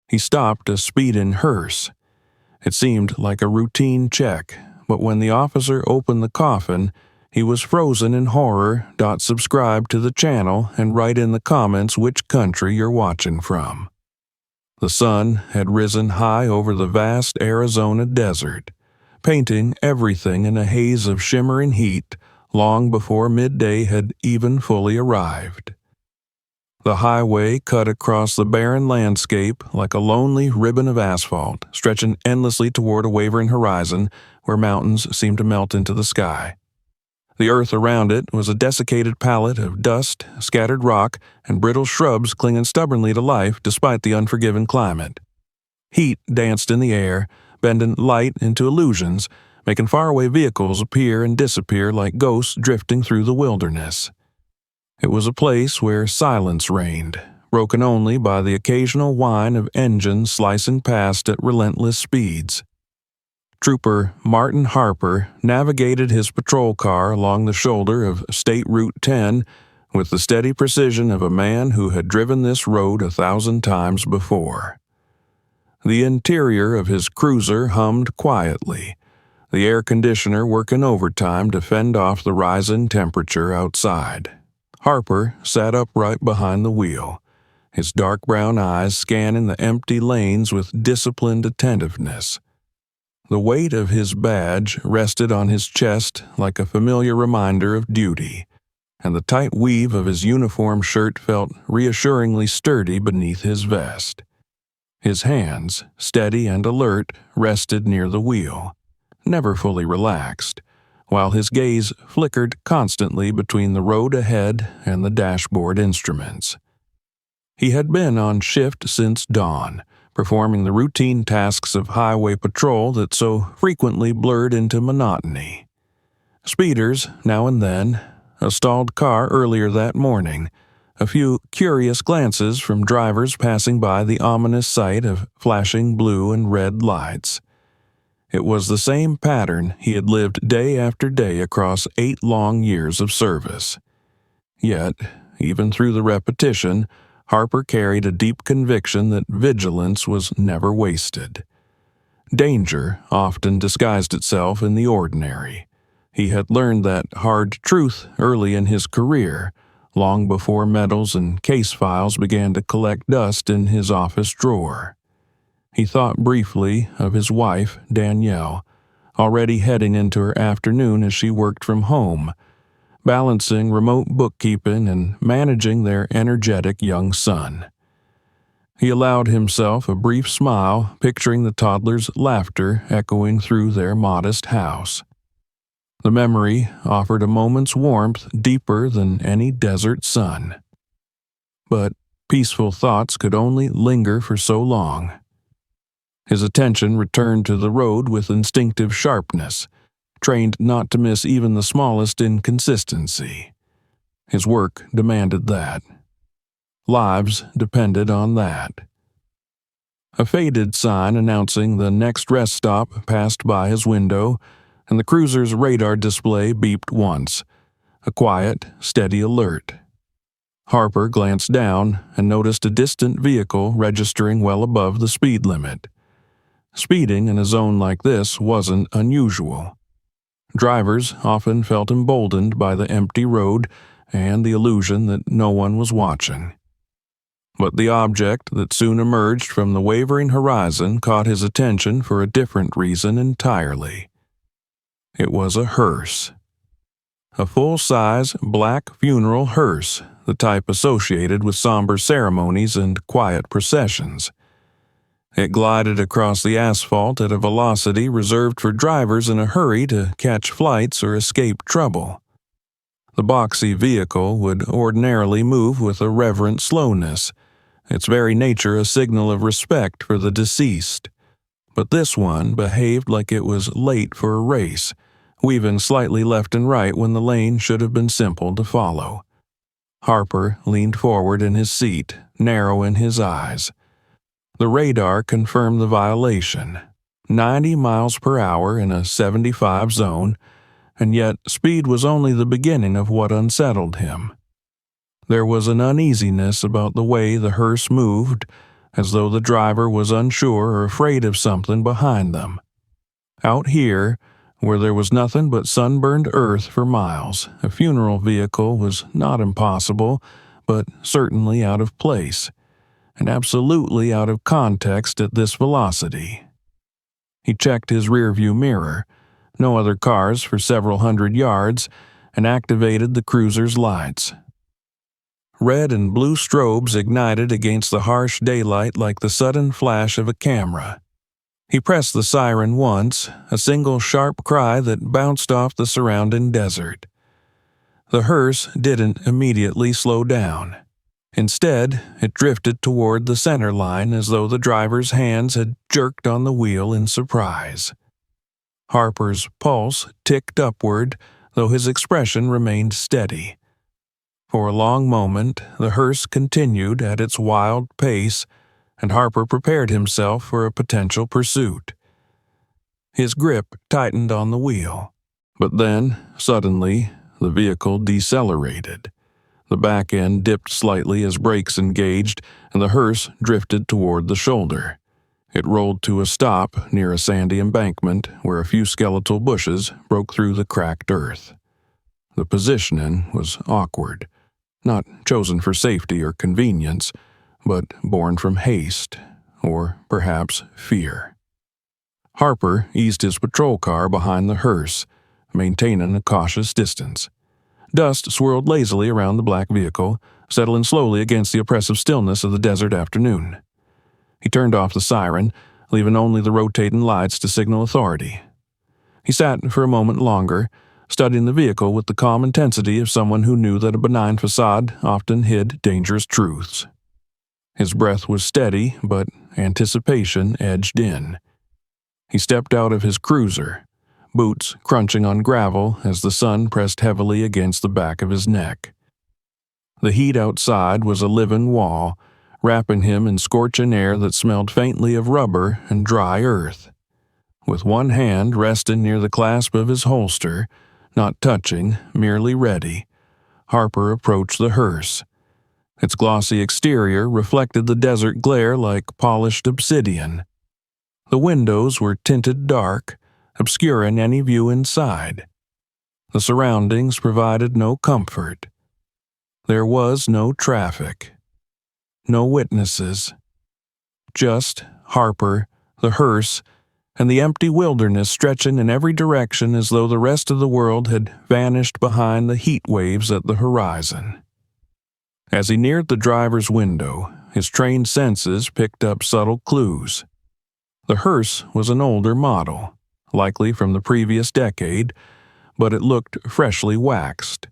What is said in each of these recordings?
He stopped a speeding hearse. It seemed like a routine check, but when the officer opened the coffin, he was frozen in horror. Subscribe to the channel and write in the comments which country you're watching from. The sun had risen high over the vast Arizona desert, painting everything in a haze of shimmering heat long before midday had even fully arrived. The highway cut across the barren landscape like a lonely ribbon of asphalt, stretching endlessly toward a wavering horizon where mountains seemed to melt into the sky. The earth around it was a desiccated palette of dust, scattered rock, and brittle shrubs clinging stubbornly to life despite the unforgiving climate. Heat danced in the air, bending light into illusions, making faraway vehicles appear and disappear like ghosts drifting through the wilderness. It was a place where silence reigned, broken only by the occasional whine of engines slicing past at relentless speeds. Trooper Martin Harper navigated his patrol car along the shoulder of State Route 10 with the steady precision of a man who had driven this road 1,000 times before. The interior of his cruiser hummed quietly, the air conditioner working overtime to fend off the rising temperature outside. Harper sat upright behind the wheel, his dark brown eyes scanning the empty lanes with disciplined attentiveness. The weight of his badge rested on his chest like a familiar reminder of duty, and the tight weave of his uniform shirt felt reassuringly sturdy beneath his vest. His hands, steady and alert, rested near the wheel, never fully relaxed, while his gaze flickered constantly between the road ahead and the dashboard instruments. He had been on shift since dawn, performing the routine tasks of highway patrol that so frequently blurred into monotony. Speeders, now and then, a stalled car earlier that morning, a few curious glances from drivers passing by the ominous sight of flashing blue and red lights. It was the same pattern he had lived day after day across 8 long years of service. Yet, even through the repetition, Harper carried a deep conviction that vigilance was never wasted. Danger often disguised itself in the ordinary. He had learned that hard truth early in his career, long before medals and case files began to collect dust in his office drawer. He thought briefly of his wife, Danielle, already heading into her afternoon as she worked from home, balancing remote bookkeeping and managing their energetic young son. He allowed himself a brief smile, picturing the toddler's laughter echoing through their modest house. The memory offered a moment's warmth deeper than any desert sun. But peaceful thoughts could only linger for so long. His attention returned to the road with instinctive sharpness, trained not to miss even the smallest inconsistency. His work demanded that. Lives depended on that. A faded sign announcing the next rest stop passed by his window, and the cruiser's radar display beeped once, a quiet, steady alert. Harper glanced down and noticed a distant vehicle registering well above the speed limit. Speeding in a zone like this wasn't unusual. Drivers often felt emboldened by the empty road and the illusion that no one was watching. But the object that soon emerged from the wavering horizon caught his attention for a different reason entirely. It was a hearse. A full-size black funeral hearse, the type associated with somber ceremonies and quiet processions. It glided across the asphalt at a velocity reserved for drivers in a hurry to catch flights or escape trouble. The boxy vehicle would ordinarily move with a reverent slowness, its very nature a signal of respect for the deceased. But this one behaved like it was late for a race, weaving slightly left and right when the lane should have been simple to follow. Harper leaned forward in his seat, narrow in his eyes. The radar confirmed the violation, 90 miles per hour in a 75 zone, and yet speed was only the beginning of what unsettled him. There was an uneasiness about the way the hearse moved, as though the driver was unsure or afraid of something behind them. Out here, where there was nothing but sunburned earth for miles, a funeral vehicle was not impossible, but certainly out of place, and absolutely out of context at this velocity. He checked his rearview mirror, no other cars for several hundred yards, and activated the cruiser's lights. Red and blue strobes ignited against the harsh daylight like the sudden flash of a camera. He pressed the siren once, a single sharp cry that bounced off the surrounding desert. The hearse didn't immediately slow down. Instead, it drifted toward the center line as though the driver's hands had jerked on the wheel in surprise. Harper's pulse ticked upward, though his expression remained steady. For a long moment, the hearse continued at its wild pace, and Harper prepared himself for a potential pursuit. His grip tightened on the wheel, but then, suddenly, the vehicle decelerated. The back end dipped slightly as brakes engaged, and the hearse drifted toward the shoulder. It rolled to a stop near a sandy embankment where a few skeletal bushes broke through the cracked earth. The positioning was awkward, not chosen for safety or convenience, but born from haste, or perhaps fear. Harper eased his patrol car behind the hearse, maintaining a cautious distance. Dust swirled lazily around the black vehicle, settling slowly against the oppressive stillness of the desert afternoon. He turned off the siren, leaving only the rotating lights to signal authority. He sat for a moment longer, studying the vehicle with the calm intensity of someone who knew that a benign facade often hid dangerous truths. His breath was steady, but anticipation edged in. He stepped out of his cruiser, boots crunching on gravel as the sun pressed heavily against the back of his neck. The heat outside was a living wall, wrapping him in scorching air that smelled faintly of rubber and dry earth. With one hand resting near the clasp of his holster, not touching, merely ready, Harper approached the hearse. Its glossy exterior reflected the desert glare like polished obsidian. The windows were tinted dark, obscuring any view inside. The surroundings provided no comfort. There was no traffic, no witnesses, just Harper, the hearse, and the empty wilderness stretching in every direction as though the rest of the world had vanished behind the heat waves at the horizon. As he neared the driver's window, his trained senses picked up subtle clues. The hearse was an older model, likely from the previous decade, but it looked freshly waxed,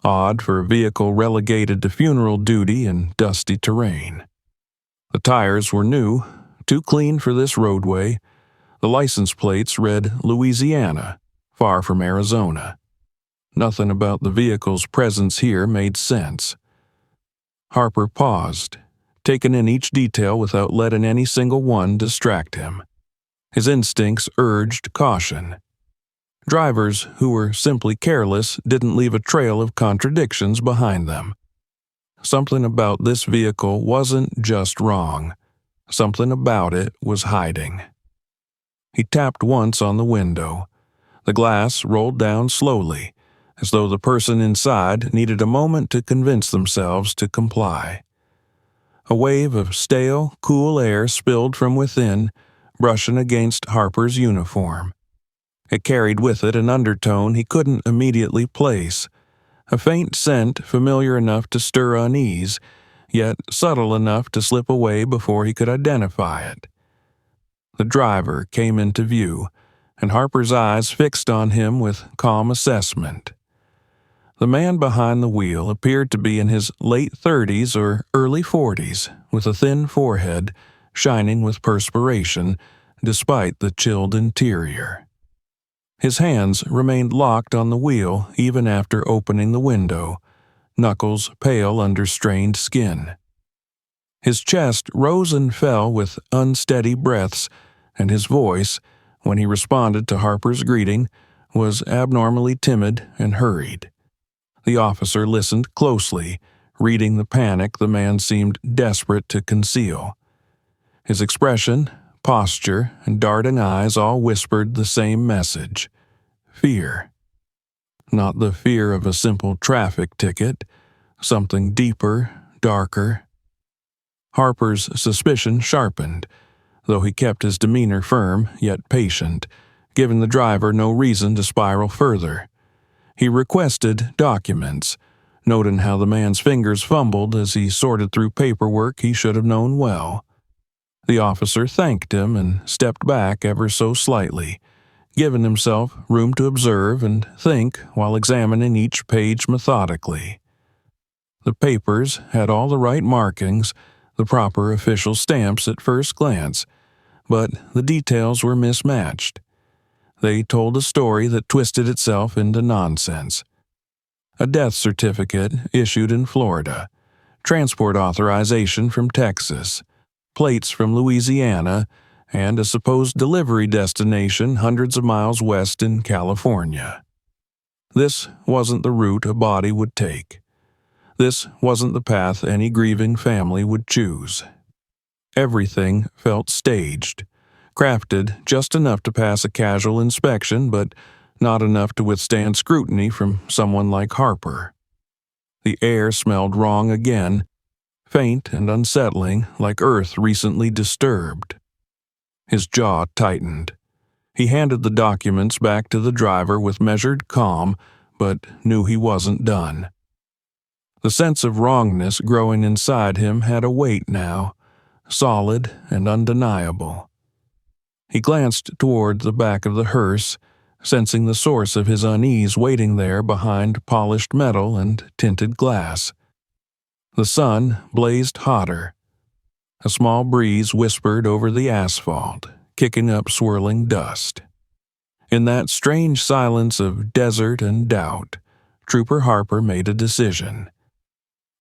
odd for a vehicle relegated to funeral duty in dusty terrain. The tires were new, too clean for this roadway. The license plates read Louisiana, far from Arizona. Nothing about the vehicle's presence here made sense. Harper paused, taking in each detail without letting any single one distract him. His instincts urged caution. Drivers who were simply careless didn't leave a trail of contradictions behind them. Something about this vehicle wasn't just wrong. Something about it was hiding. He tapped once on the window. The glass rolled down slowly, as though the person inside needed a moment to convince themselves to comply. A wave of stale, cool air spilled from within, brushing against Harper's uniform. It carried with it an undertone he couldn't immediately place, a faint scent familiar enough to stir unease, yet subtle enough to slip away before he could identify it. The driver came into view, and Harper's eyes fixed on him with calm assessment. The man behind the wheel appeared to be in his late 30s or early 40s, with a thin forehead, shining with perspiration, despite the chilled interior. His hands remained locked on the wheel even after opening the window, knuckles pale under strained skin. His chest rose and fell with unsteady breaths, and his voice, when he responded to Harper's greeting, was abnormally timid and hurried. The officer listened closely, reading the panic the man seemed desperate to conceal. His expression, posture, and darting eyes all whispered the same message: fear. Not the fear of a simple traffic ticket, something deeper, darker. Harper's suspicion sharpened, though he kept his demeanor firm yet patient, giving the driver no reason to spiral further. He requested documents, noting how the man's fingers fumbled as he sorted through paperwork he should have known well. The officer thanked him and stepped back ever so slightly, giving himself room to observe and think while examining each page methodically. The papers had all the right markings, the proper official stamps at first glance, but the details were mismatched. They told a story that twisted itself into nonsense. A death certificate issued in Florida, transport authorization from Texas, plates from Louisiana, and a supposed delivery destination hundreds of miles west in California. This wasn't the route a body would take. This wasn't the path any grieving family would choose. Everything felt staged, crafted just enough to pass a casual inspection, but not enough to withstand scrutiny from someone like Harper. The air smelled wrong again, faint and unsettling, like earth recently disturbed. His jaw tightened. He handed the documents back to the driver with measured calm, but knew he wasn't done. The sense of wrongness growing inside him had a weight now, solid and undeniable. He glanced toward the back of the hearse, sensing the source of his unease waiting there behind polished metal and tinted glass. The sun blazed hotter. A small breeze whispered over the asphalt, kicking up swirling dust. In that strange silence of desert and doubt, Trooper Harper made a decision.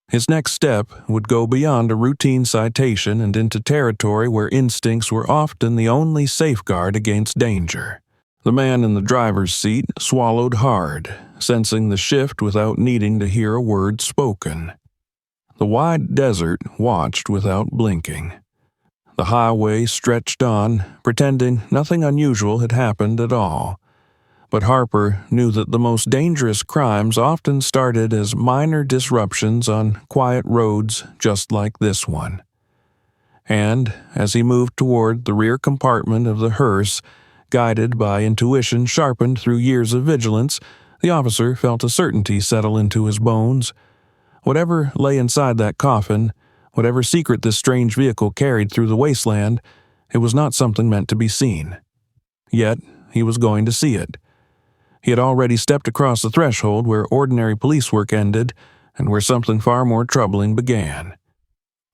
His next step would go beyond a routine citation and into territory where instincts were often the only safeguard against danger. The man in the driver's seat swallowed hard, sensing the shift without needing to hear a word spoken. The wide desert watched without blinking. The highway stretched on, pretending nothing unusual had happened at all. But Harper knew that the most dangerous crimes often started as minor disruptions on quiet roads just like this one. And, as he moved toward the rear compartment of the hearse, guided by intuition sharpened through years of vigilance, the officer felt a certainty settle into his bones. Whatever lay inside that coffin, whatever secret this strange vehicle carried through the wasteland, it was not something meant to be seen. Yet, he was going to see it. He had already stepped across the threshold where ordinary police work ended and where something far more troubling began.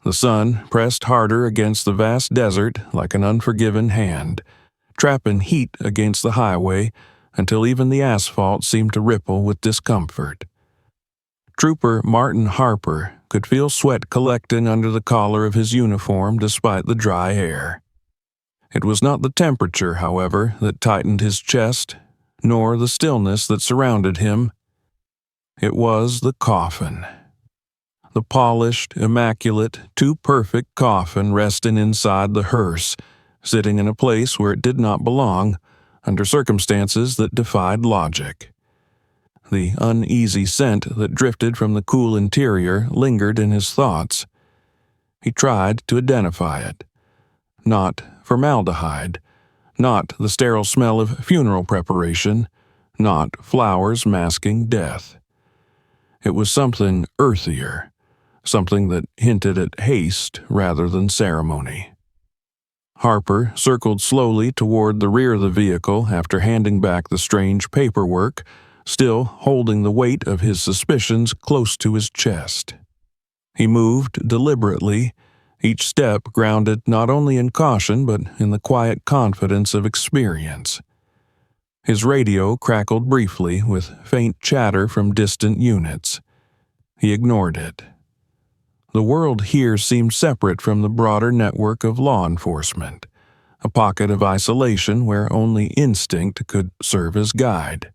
The sun pressed harder against the vast desert like an unforgiving hand, trapping heat against the highway until even the asphalt seemed to ripple with discomfort. Trooper Martin Harper could feel sweat collecting under the collar of his uniform despite the dry air. It was not the temperature, however, that tightened his chest, nor the stillness that surrounded him. It was the coffin. The polished, immaculate, too perfect coffin resting inside the hearse, sitting in a place where it did not belong, under circumstances that defied logic. The uneasy scent that drifted from the cool interior lingered in his thoughts. He tried to identify it. Not formaldehyde, not the sterile smell of funeral preparation, not flowers masking death. It was something earthier, something that hinted at haste rather than ceremony. Harper circled slowly toward the rear of the vehicle after handing back the strange paperwork, still holding the weight of his suspicions close to his chest. He moved deliberately, each step grounded not only in caution but in the quiet confidence of experience. His radio crackled briefly with faint chatter from distant units. He ignored it. The world here seemed separate from the broader network of law enforcement, a pocket of isolation where only instinct could serve as guide.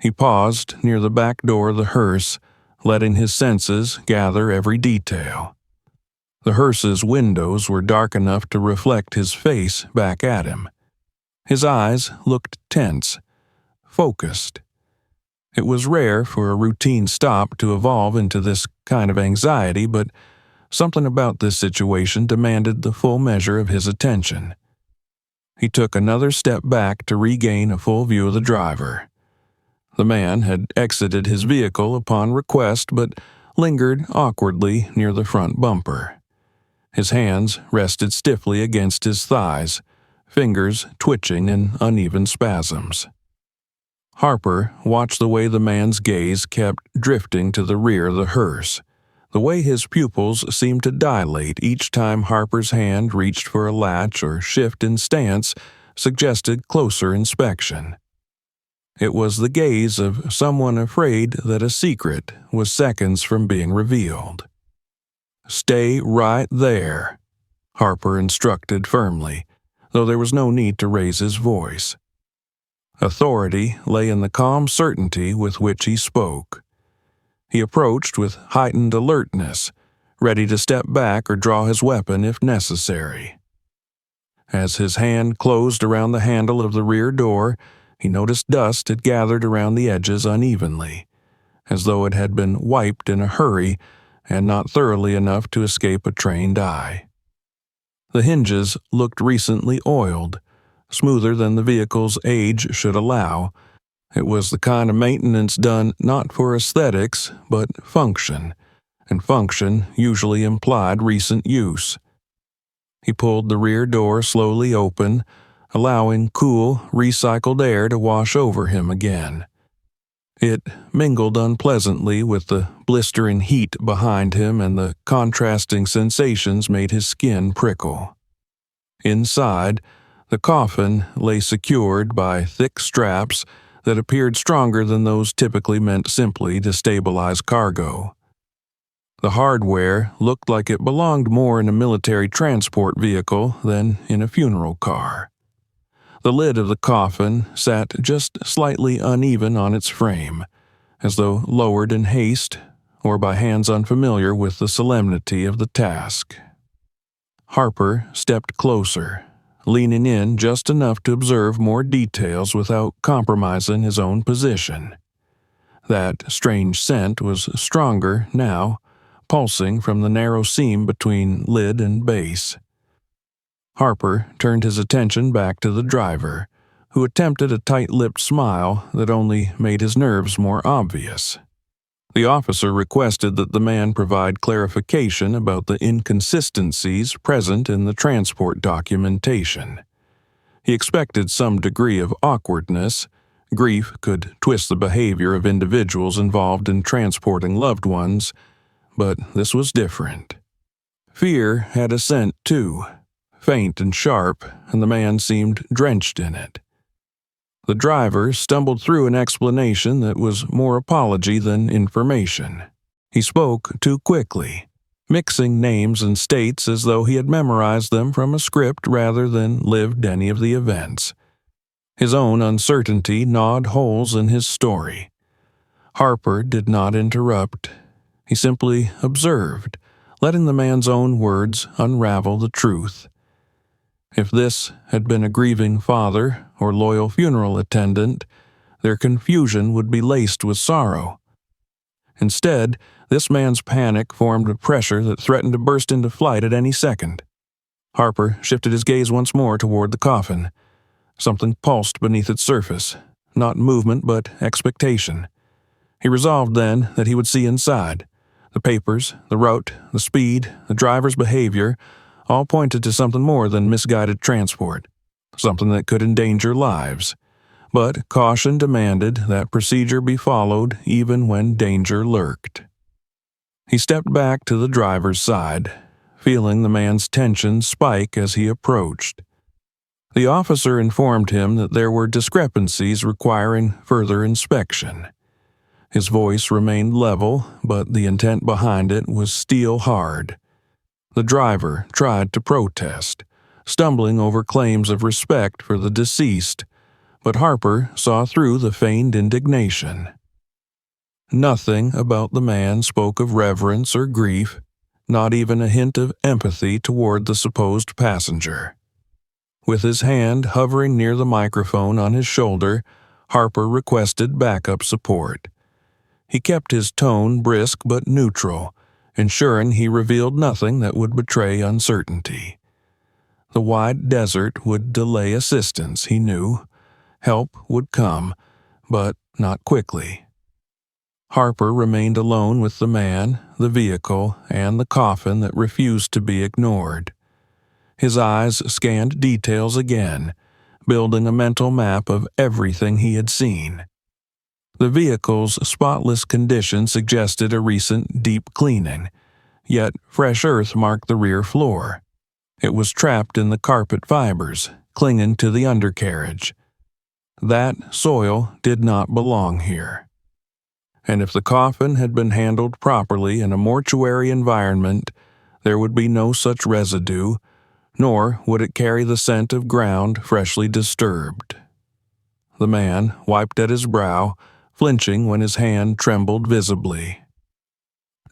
He paused near the back door of the hearse, letting his senses gather every detail. The hearse's windows were dark enough to reflect his face back at him. His eyes looked tense, focused. It was rare for a routine stop to evolve into this kind of anxiety, but something about this situation demanded the full measure of his attention. He took another step back to regain a full view of the driver. The man had exited his vehicle upon request, but lingered awkwardly near the front bumper. His hands rested stiffly against his thighs, fingers twitching in uneven spasms. Harper watched the way the man's gaze kept drifting to the rear of the hearse. The way his pupils seemed to dilate each time Harper's hand reached for a latch or shift in stance suggested closer inspection. It was the gaze of someone afraid that a secret was seconds from being revealed. "Stay right there," Harper instructed firmly, though there was no need to raise his voice. Authority lay in the calm certainty with which he spoke. He approached with heightened alertness, ready to step back or draw his weapon if necessary. As his hand closed around the handle of the rear door, he noticed dust had gathered around the edges unevenly, as though it had been wiped in a hurry and not thoroughly enough to escape a trained eye. The hinges looked recently oiled, smoother than the vehicle's age should allow. It was the kind of maintenance done not for aesthetics, but function, and function usually implied recent use. He pulled the rear door slowly open, allowing cool, recycled air to wash over him again. It mingled unpleasantly with the blistering heat behind him, and the contrasting sensations made his skin prickle. Inside, the coffin lay secured by thick straps that appeared stronger than those typically meant simply to stabilize cargo. The hardware looked like it belonged more in a military transport vehicle than in a funeral car. The lid of the coffin sat just slightly uneven on its frame, as though lowered in haste or by hands unfamiliar with the solemnity of the task. Harper stepped closer, leaning in just enough to observe more details without compromising his own position. That strange scent was stronger now, pulsing from the narrow seam between lid and base. Harper turned his attention back to the driver, who attempted a tight-lipped smile that only made his nerves more obvious. The officer requested that the man provide clarification about the inconsistencies present in the transport documentation. He expected some degree of awkwardness. Grief could twist the behavior of individuals involved in transporting loved ones, but this was different. Fear had a scent, too, faint and sharp, and the man seemed drenched in it. The driver stumbled through an explanation that was more apology than information. He spoke too quickly, mixing names and states as though he had memorized them from a script rather than lived any of the events. His own uncertainty gnawed holes in his story. Harper did not interrupt. He simply observed, letting the man's own words unravel the truth. If this had been a grieving father or loyal funeral attendant, their confusion would be laced with sorrow. Instead, this man's panic formed a pressure that threatened to burst into flight at any second. Harper shifted his gaze once more toward the coffin. Something pulsed beneath its surface, not movement but expectation. He resolved then that he would see inside. The papers, the route, the speed, the driver's behavior all pointed to something more than misguided transport, something that could endanger lives. But caution demanded that procedure be followed even when danger lurked. He stepped back to the driver's side, feeling the man's tension spike as he approached. The officer informed him that there were discrepancies requiring further inspection. His voice remained level, but the intent behind it was steel hard. The driver tried to protest, stumbling over claims of respect for the deceased, but Harper saw through the feigned indignation. Nothing about the man spoke of reverence or grief, not even a hint of empathy toward the supposed passenger. With his hand hovering near the microphone on his shoulder, Harper requested backup support. He kept his tone brisk but neutral, ensuring he revealed nothing that would betray uncertainty. The wide desert would delay assistance, he knew. Help would come, but not quickly. Harper remained alone with the man, the vehicle, and the coffin that refused to be ignored. His eyes scanned details again, building a mental map of everything he had seen. The vehicle's spotless condition suggested a recent deep cleaning, yet fresh earth marked the rear floor. It was trapped in the carpet fibers, clinging to the undercarriage. That soil did not belong here. And if the coffin had been handled properly in a mortuary environment, there would be no such residue, nor would it carry the scent of ground freshly disturbed. The man wiped at his brow, flinching when his hand trembled visibly.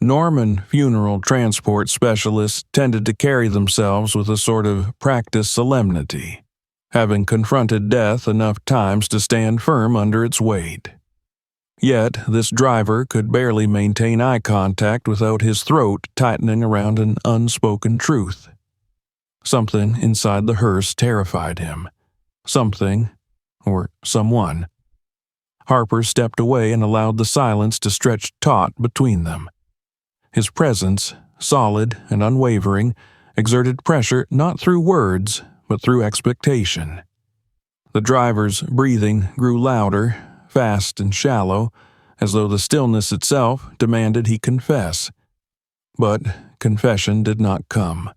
Norman funeral transport specialists tended to carry themselves with a sort of practiced solemnity, having confronted death enough times to stand firm under its weight. Yet this driver could barely maintain eye contact without his throat tightening around an unspoken truth. Something inside the hearse terrified him. Something, or someone. Harper stepped away and allowed the silence to stretch taut between them. His presence, solid and unwavering, exerted pressure not through words, but through expectation. The driver's breathing grew louder, fast and shallow, as though the stillness itself demanded he confess. But confession did not come.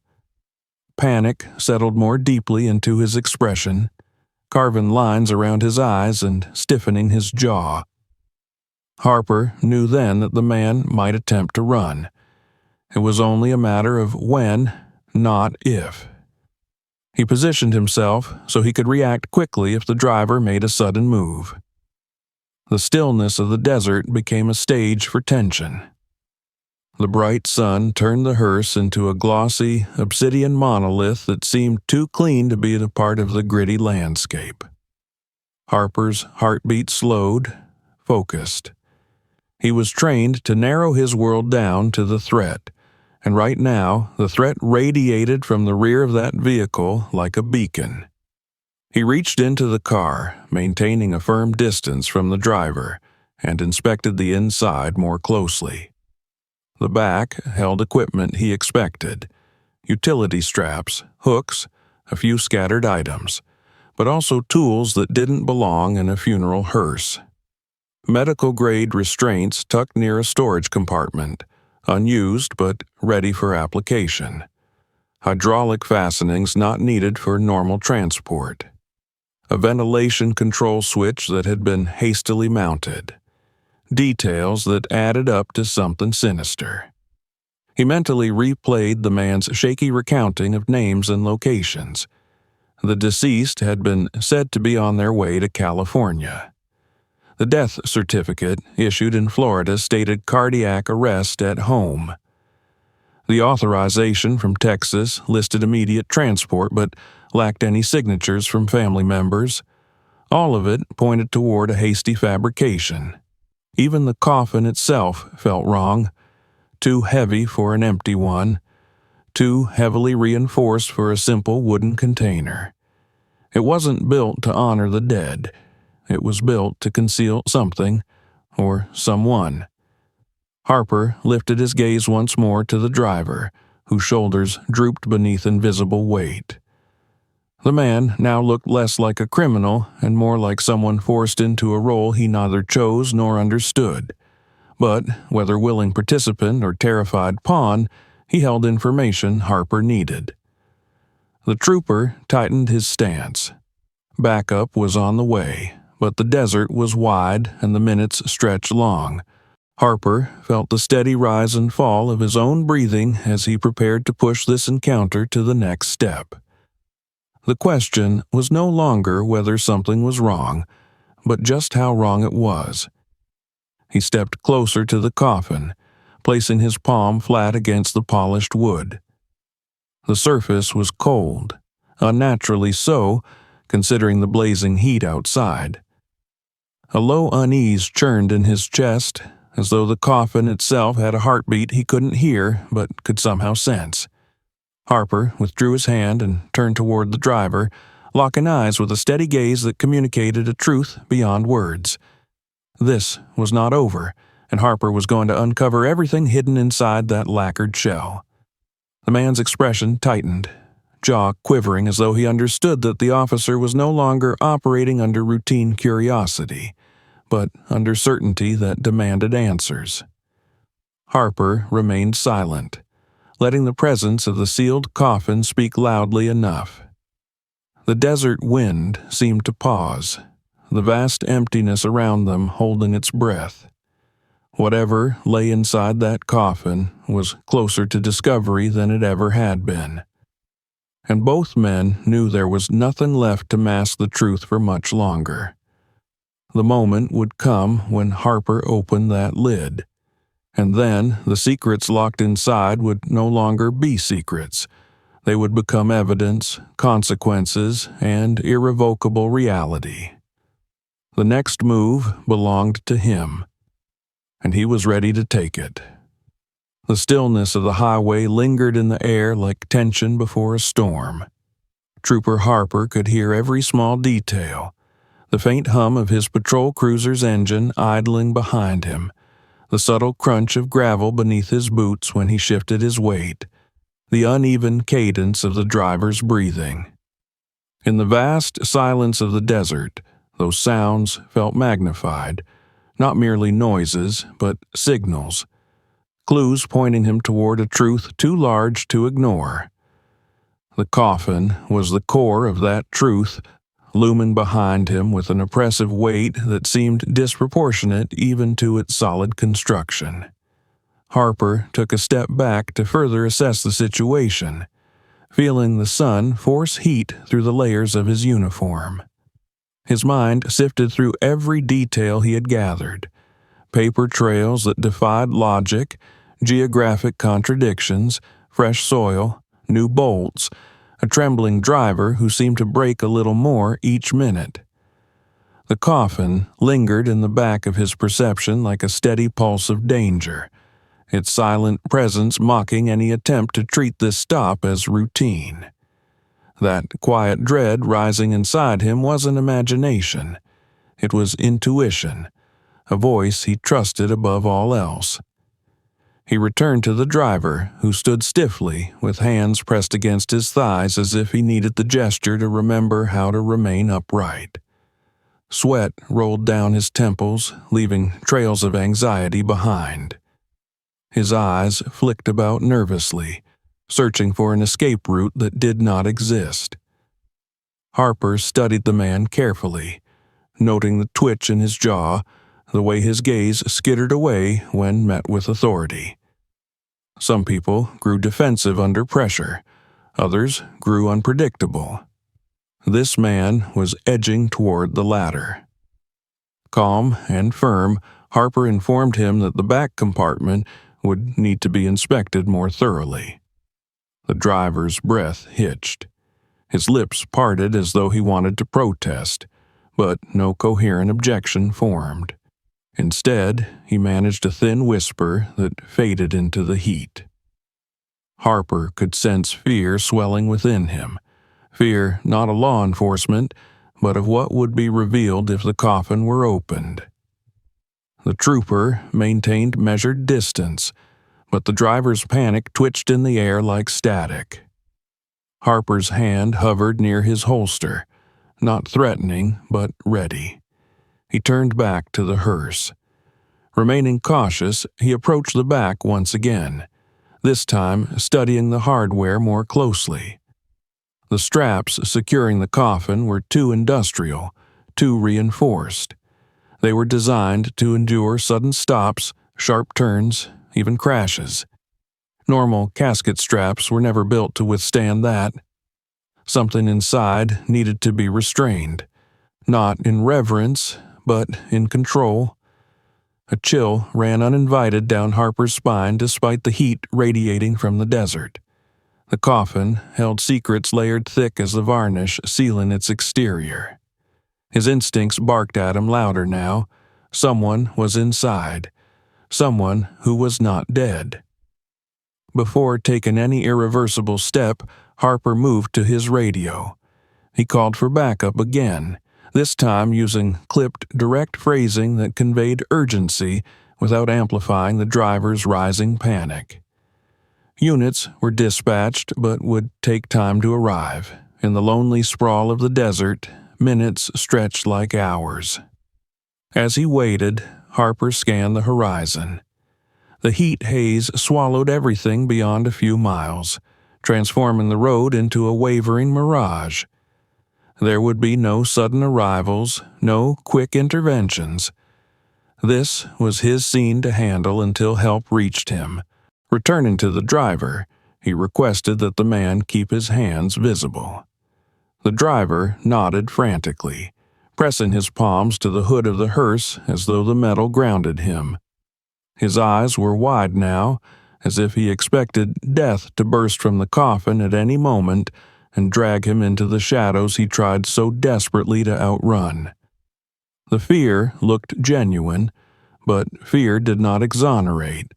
Panic settled more deeply into his expression, carving lines around his eyes and stiffening his jaw. Harper knew then that the man might attempt to run. It was only a matter of when, not if. He positioned himself so he could react quickly if the driver made a sudden move. The stillness of the desert became a stage for tension. The bright sun turned the hearse into a glossy, obsidian monolith that seemed too clean to be a part of the gritty landscape. Harper's heartbeat slowed, focused. He was trained to narrow his world down to the threat, and right now the threat radiated from the rear of that vehicle like a beacon. He reached into the car, maintaining a firm distance from the driver, and inspected the inside more closely. The back held equipment he expected: utility straps, hooks, a few scattered items, but also tools that didn't belong in a funeral hearse. Medical-grade restraints tucked near a storage compartment, unused but ready for application. Hydraulic fastenings not needed for normal transport. A ventilation control switch that had been hastily mounted. Details that added up to something sinister. He mentally replayed the man's shaky recounting of names and locations. The deceased had been said to be on their way to California. The death certificate issued in Florida stated cardiac arrest at home. The authorization from Texas listed immediate transport but lacked any signatures from family members. All of it pointed toward a hasty fabrication. Even the coffin itself felt wrong. Too heavy for an empty one. Too heavily reinforced for a simple wooden container. It wasn't built to honor the dead. It was built to conceal something, or someone. Harper lifted his gaze once more to the driver, whose shoulders drooped beneath invisible weight. The man now looked less like a criminal and more like someone forced into a role he neither chose nor understood. But, whether willing participant or terrified pawn, he held information Harper needed. The trooper tightened his stance. Backup was on the way, but the desert was wide and the minutes stretched long. Harper felt the steady rise and fall of his own breathing as he prepared to push this encounter to the next step. The question was no longer whether something was wrong, but just how wrong it was. He stepped closer to the coffin, placing his palm flat against the polished wood. The surface was cold, unnaturally so, considering the blazing heat outside. A low unease churned in his chest, as though the coffin itself had a heartbeat he couldn't hear but could somehow sense. Harper withdrew his hand and turned toward the driver, locking eyes with a steady gaze that communicated a truth beyond words. This was not over, and Harper was going to uncover everything hidden inside that lacquered shell. The man's expression tightened, jaw quivering as though he understood that the officer was no longer operating under routine curiosity, but under certainty that demanded answers. Harper remained silent, letting the presence of the sealed coffin speak loudly enough. The desert wind seemed to pause, the vast emptiness around them holding its breath. Whatever lay inside that coffin was closer to discovery than it ever had been. And both men knew there was nothing left to mask the truth for much longer. The moment would come when Harper opened that lid, and then the secrets locked inside would no longer be secrets. They would become evidence, consequences, and irrevocable reality. The next move belonged to him, and he was ready to take it. The stillness of the highway lingered in the air like tension before a storm. Trooper Harper could hear every small detail, the faint hum of his patrol cruiser's engine idling behind him, the subtle crunch of gravel beneath his boots when he shifted his weight, the uneven cadence of the driver's breathing. In the vast silence of the desert, those sounds felt magnified, not merely noises, but signals, clues pointing him toward a truth too large to ignore. The coffin was the core of that truth, looming behind him with an oppressive weight that seemed disproportionate even to its solid construction. Harper took a step back to further assess the situation, feeling the sun force heat through the layers of his uniform. His mind sifted through every detail he had gathered, paper trails that defied logic, geographic contradictions, fresh soil, new bolts, a trembling driver who seemed to break a little more each minute. The coffin lingered in the back of his perception like a steady pulse of danger, its silent presence mocking any attempt to treat this stop as routine. That quiet dread rising inside him wasn't imagination. It was intuition, a voice he trusted above all else. He returned to the driver, who stood stiffly, with hands pressed against his thighs as if he needed the gesture to remember how to remain upright. Sweat rolled down his temples, leaving trails of anxiety behind. His eyes flicked about nervously, searching for an escape route that did not exist. Harper studied the man carefully, noting the twitch in his jaw, the way his gaze skittered away when met with authority. Some people grew defensive under pressure, others grew unpredictable. This man was edging toward the latter. Calm and firm, Harper informed him that the back compartment would need to be inspected more thoroughly. The driver's breath hitched. His lips parted as though he wanted to protest, but no coherent objection formed. Instead, he managed a thin whisper that faded into the heat. Harper could sense fear swelling within him, fear not of law enforcement, but of what would be revealed if the coffin were opened. The trooper maintained measured distance, but the driver's panic twitched in the air like static. Harper's hand hovered near his holster, not threatening, but ready. He turned back to the hearse. Remaining cautious, he approached the back once again, this time studying the hardware more closely. The straps securing the coffin were too industrial, too reinforced. They were designed to endure sudden stops, sharp turns, even crashes. Normal casket straps were never built to withstand that. Something inside needed to be restrained, not in reverence, but in control. A chill ran uninvited down Harper's spine despite the heat radiating from the desert. The coffin held secrets layered thick as the varnish sealing its exterior. His instincts barked at him louder now. Someone was inside. Someone who was not dead. Before taking any irreversible step, Harper moved to his radio. He called for backup again, this time using clipped, direct phrasing that conveyed urgency without amplifying the driver's rising panic. Units were dispatched but would take time to arrive. In the lonely sprawl of the desert, minutes stretched like hours. As he waited, Harper scanned the horizon. The heat haze swallowed everything beyond a few miles, transforming the road into a wavering mirage. There would be no sudden arrivals, no quick interventions. This was his scene to handle until help reached him. Returning to the driver, he requested that the man keep his hands visible. The driver nodded frantically, pressing his palms to the hood of the hearse as though the metal grounded him. His eyes were wide now, as if he expected death to burst from the coffin at any moment and drag him into the shadows he tried so desperately to outrun. The fear looked genuine, but fear did not exonerate.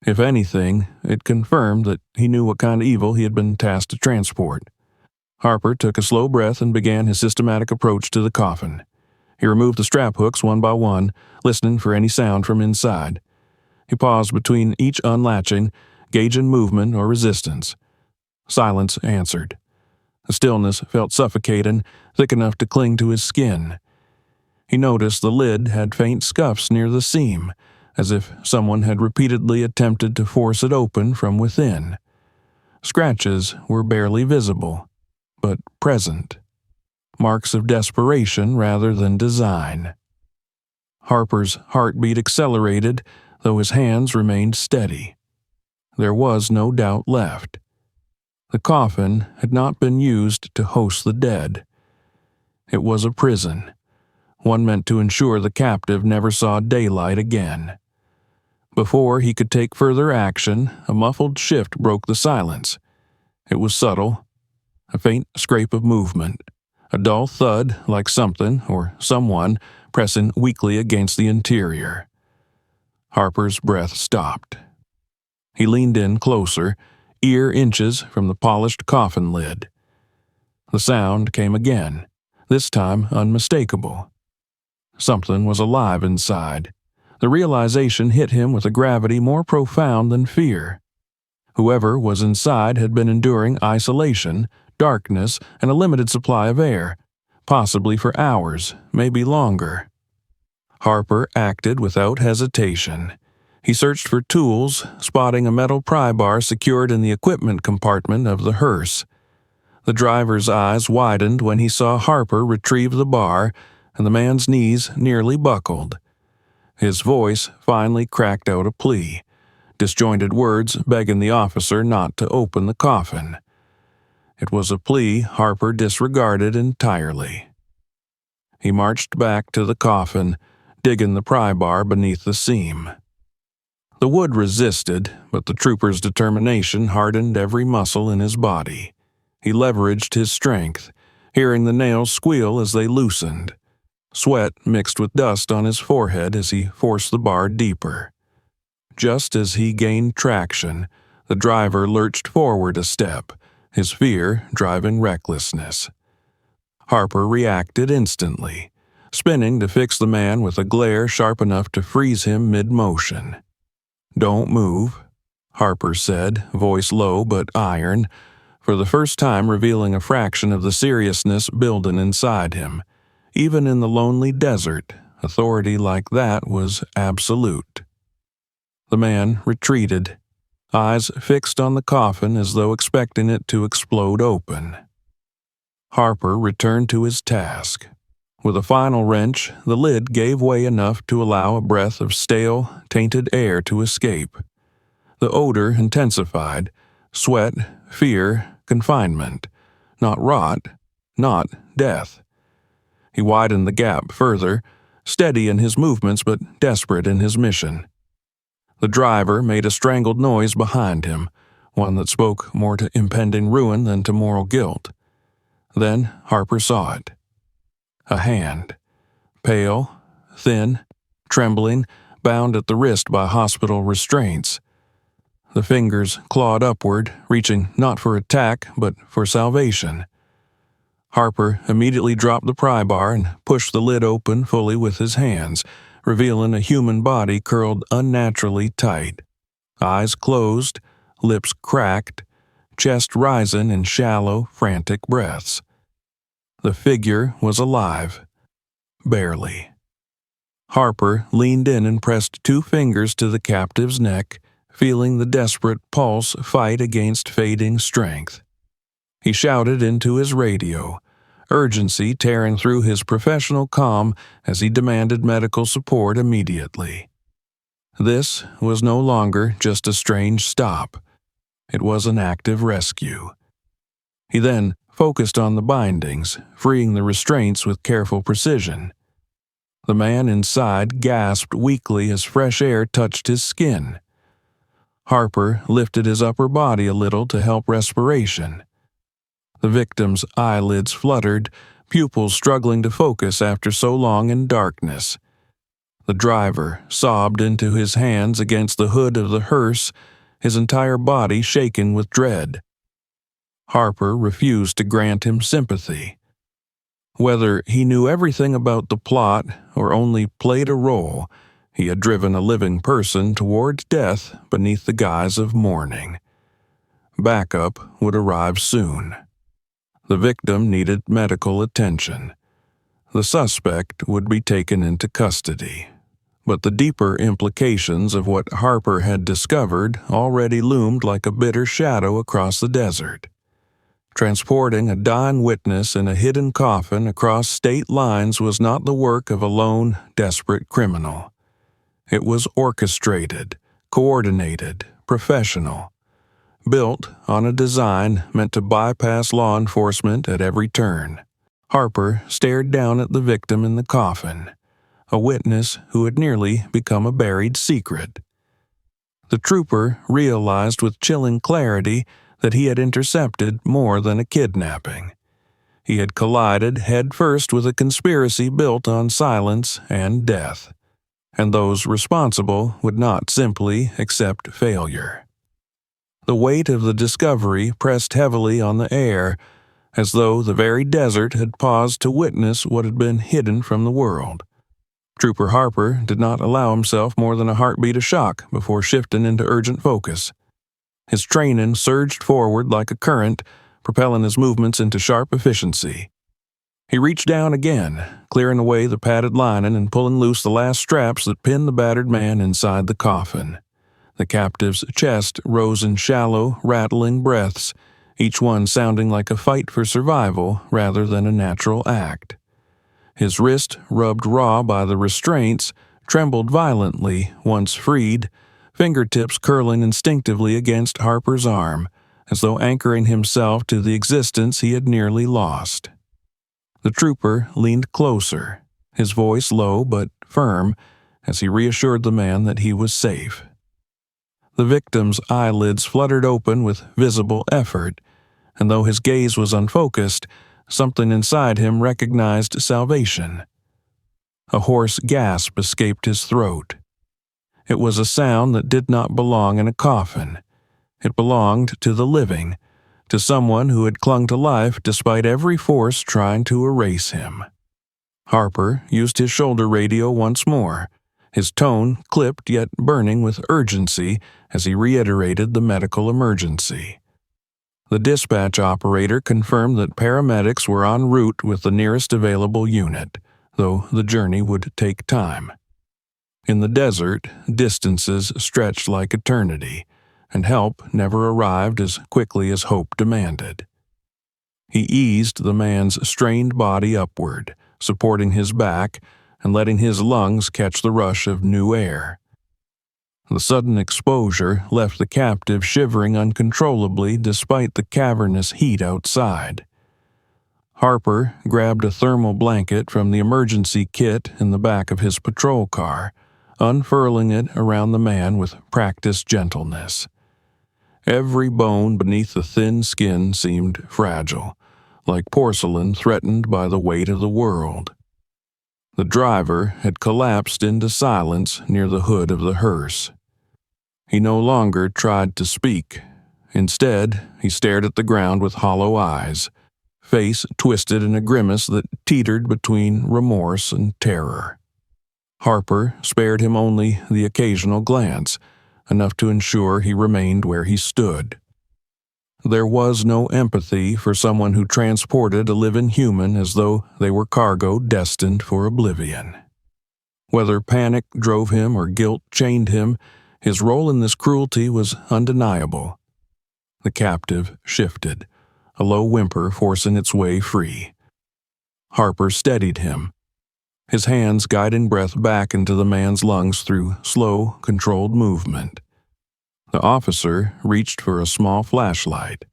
If anything, it confirmed that he knew what kind of evil he had been tasked to transport. Harper took a slow breath and began his systematic approach to the coffin. He removed the strap hooks one by one, listening for any sound from inside. He paused between each unlatching, gauging movement or resistance. Silence answered. The stillness felt suffocating, thick enough to cling to his skin. He noticed the lid had faint scuffs near the seam, as if someone had repeatedly attempted to force it open from within. Scratches were barely visible, but present. Marks of desperation rather than design. Harper's heartbeat accelerated, though his hands remained steady. There was no doubt left. The coffin had not been used to host the dead. It was a prison, one meant to ensure the captive never saw daylight again. Before he could take further action, a muffled shift broke the silence. It was subtle, a faint scrape of movement, a dull thud like something or someone pressing weakly against the interior. Harper's breath stopped. He leaned in closer, ear inches from the polished coffin lid. The sound came again, this time unmistakable. Something was alive inside. The realization hit him with a gravity more profound than fear. Whoever was inside had been enduring isolation, darkness, and a limited supply of air, possibly for hours, maybe longer. Harper acted without hesitation. He searched for tools, spotting a metal pry bar secured in the equipment compartment of the hearse. The driver's eyes widened when he saw Harper retrieve the bar, and the man's knees nearly buckled. His voice finally cracked out a plea, disjointed words begging the officer not to open the coffin. It was a plea Harper disregarded entirely. He marched back to the coffin, digging the pry bar beneath the seam. The wood resisted, but the trooper's determination hardened every muscle in his body. He leveraged his strength, hearing the nails squeal as they loosened. Sweat mixed with dust on his forehead as he forced the bar deeper. Just as he gained traction, the driver lurched forward a step, his fear driving recklessness. Harper reacted instantly, spinning to fix the man with a glare sharp enough to freeze him mid-motion. "Don't move," Harper said, voice low but iron, for the first time revealing a fraction of the seriousness building inside him. Even in the lonely desert, authority like that was absolute. The man retreated, eyes fixed on the coffin as though expecting it to explode open. Harper returned to his task. With a final wrench, the lid gave way enough to allow a breath of stale, tainted air to escape. The odor intensified, sweat, fear, confinement. Not rot, not death. He widened the gap further, steady in his movements but desperate in his mission. The driver made a strangled noise behind him, one that spoke more to impending ruin than to moral guilt. Then Harper saw it. A hand. Pale, thin, trembling, bound at the wrist by hospital restraints. The fingers clawed upward, reaching not for attack, but for salvation. Harper immediately dropped the pry bar and pushed the lid open fully with his hands, revealing a human body curled unnaturally tight. Eyes closed, lips cracked, chest rising in shallow, frantic breaths. The figure was alive. Barely. Harper leaned in and pressed 2 fingers to the captive's neck, feeling the desperate pulse fight against fading strength. He shouted into his radio, urgency tearing through his professional calm as he demanded medical support immediately. This was no longer just a strange stop. It was an active rescue. He then focused on the bindings, freeing the restraints with careful precision. The man inside gasped weakly as fresh air touched his skin. Harper lifted his upper body a little to help respiration. The victim's eyelids fluttered, pupils struggling to focus after so long in darkness. The driver sobbed into his hands against the hood of the hearse, his entire body shaken with dread. Harper refused to grant him sympathy. Whether he knew everything about the plot or only played a role, he had driven a living person toward death beneath the guise of mourning. Backup would arrive soon. The victim needed medical attention. The suspect would be taken into custody. But the deeper implications of what Harper had discovered already loomed like a bitter shadow across the desert. Transporting a dying witness in a hidden coffin across state lines was not the work of a lone, desperate criminal. It was orchestrated, coordinated, professional, built on a design meant to bypass law enforcement at every turn. Harper stared down at the victim in the coffin, a witness who had nearly become a buried secret. The trooper realized with chilling clarity that he had intercepted more than a kidnapping. He had collided headfirst with a conspiracy built on silence and death, and those responsible would not simply accept failure. The weight of the discovery pressed heavily on the air, as though the very desert had paused to witness what had been hidden from the world. Trooper Harper did not allow himself more than a heartbeat of shock before shifting into urgent focus. His training surged forward like a current, propelling his movements into sharp efficiency. He reached down again, clearing away the padded lining and pulling loose the last straps that pinned the battered man inside the coffin. The captive's chest rose in shallow, rattling breaths, each one sounding like a fight for survival rather than a natural act. His wrist, rubbed raw by the restraints, trembled violently once freed, fingertips curling instinctively against Harper's arm, as though anchoring himself to the existence he had nearly lost. The trooper leaned closer, his voice low but firm, as he reassured the man that he was safe. The victim's eyelids fluttered open with visible effort, and though his gaze was unfocused, something inside him recognized salvation. A hoarse gasp escaped his throat. It was a sound that did not belong in a coffin. It belonged to the living, to someone who had clung to life despite every force trying to erase him. Harper used his shoulder radio once more, his tone clipped yet burning with urgency as he reiterated the medical emergency. The dispatch operator confirmed that paramedics were en route with the nearest available unit, though the journey would take time. In the desert, distances stretched like eternity, and help never arrived as quickly as hope demanded. He eased the man's strained body upward, supporting his back and letting his lungs catch the rush of new air. The sudden exposure left the captive shivering uncontrollably despite the cavernous heat outside. Harper grabbed a thermal blanket from the emergency kit in the back of his patrol car, unfurling it around the man with practiced gentleness. Every bone beneath the thin skin seemed fragile, like porcelain threatened by the weight of the world. The driver had collapsed into silence near the hood of the hearse. He no longer tried to speak. Instead, he stared at the ground with hollow eyes, face twisted in a grimace that teetered between remorse and terror. Harper spared him only the occasional glance, enough to ensure he remained where he stood. There was no empathy for someone who transported a living human as though they were cargo destined for oblivion. Whether panic drove him or guilt chained him, his role in this cruelty was undeniable. The captive shifted, a low whimper forcing its way free. Harper steadied him, his hands guiding breath back into the man's lungs through slow, controlled movement. The officer reached for a small flashlight,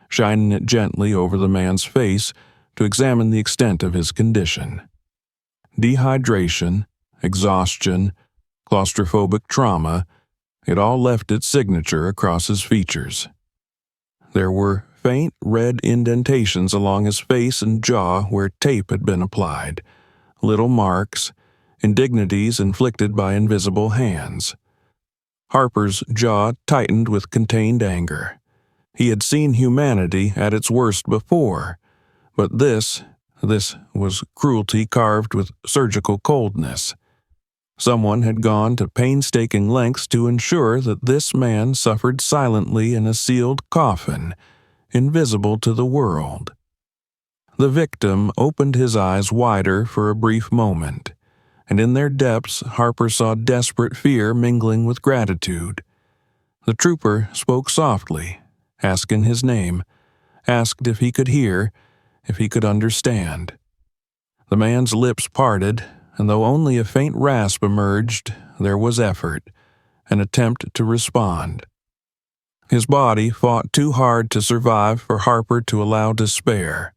shining it gently over the man's face to examine the extent of his condition. Dehydration, exhaustion, claustrophobic trauma, it all left its signature across his features. There were faint red indentations along his face and jaw where tape had been applied, little marks, indignities inflicted by invisible hands. Harper's jaw tightened with contained anger. He had seen humanity at its worst before, but this was cruelty carved with surgical coldness. Someone had gone to painstaking lengths to ensure that this man suffered silently in a sealed coffin, invisible to the world. The victim opened his eyes wider for a brief moment, and in their depths Harper saw desperate fear mingling with gratitude. The trooper spoke softly, asking his name, asked if he could hear, if he could understand. The man's lips parted, and though only a faint rasp emerged, there was effort, an attempt to respond. His body fought too hard to survive for Harper to allow despair.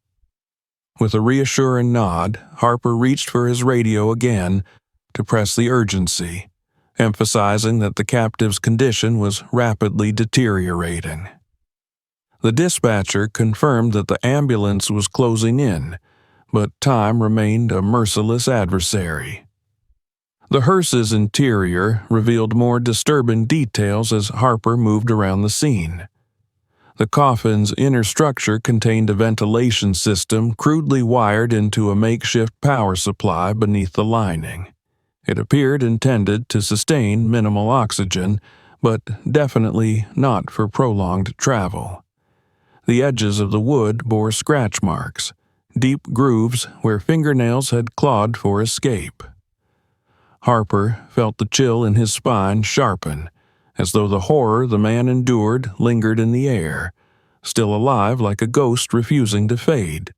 With a reassuring nod, Harper reached for his radio again to press the urgency, emphasizing that the captive's condition was rapidly deteriorating. The dispatcher confirmed that the ambulance was closing in, but time remained a merciless adversary. The hearse's interior revealed more disturbing details as Harper moved around the scene. The coffin's inner structure contained a ventilation system crudely wired into a makeshift power supply beneath the lining. It appeared intended to sustain minimal oxygen, but definitely not for prolonged travel. The edges of the wood bore scratch marks, deep grooves where fingernails had clawed for escape. Harper felt the chill in his spine sharpen, as though the horror the man endured lingered in the air, still alive like a ghost refusing to fade.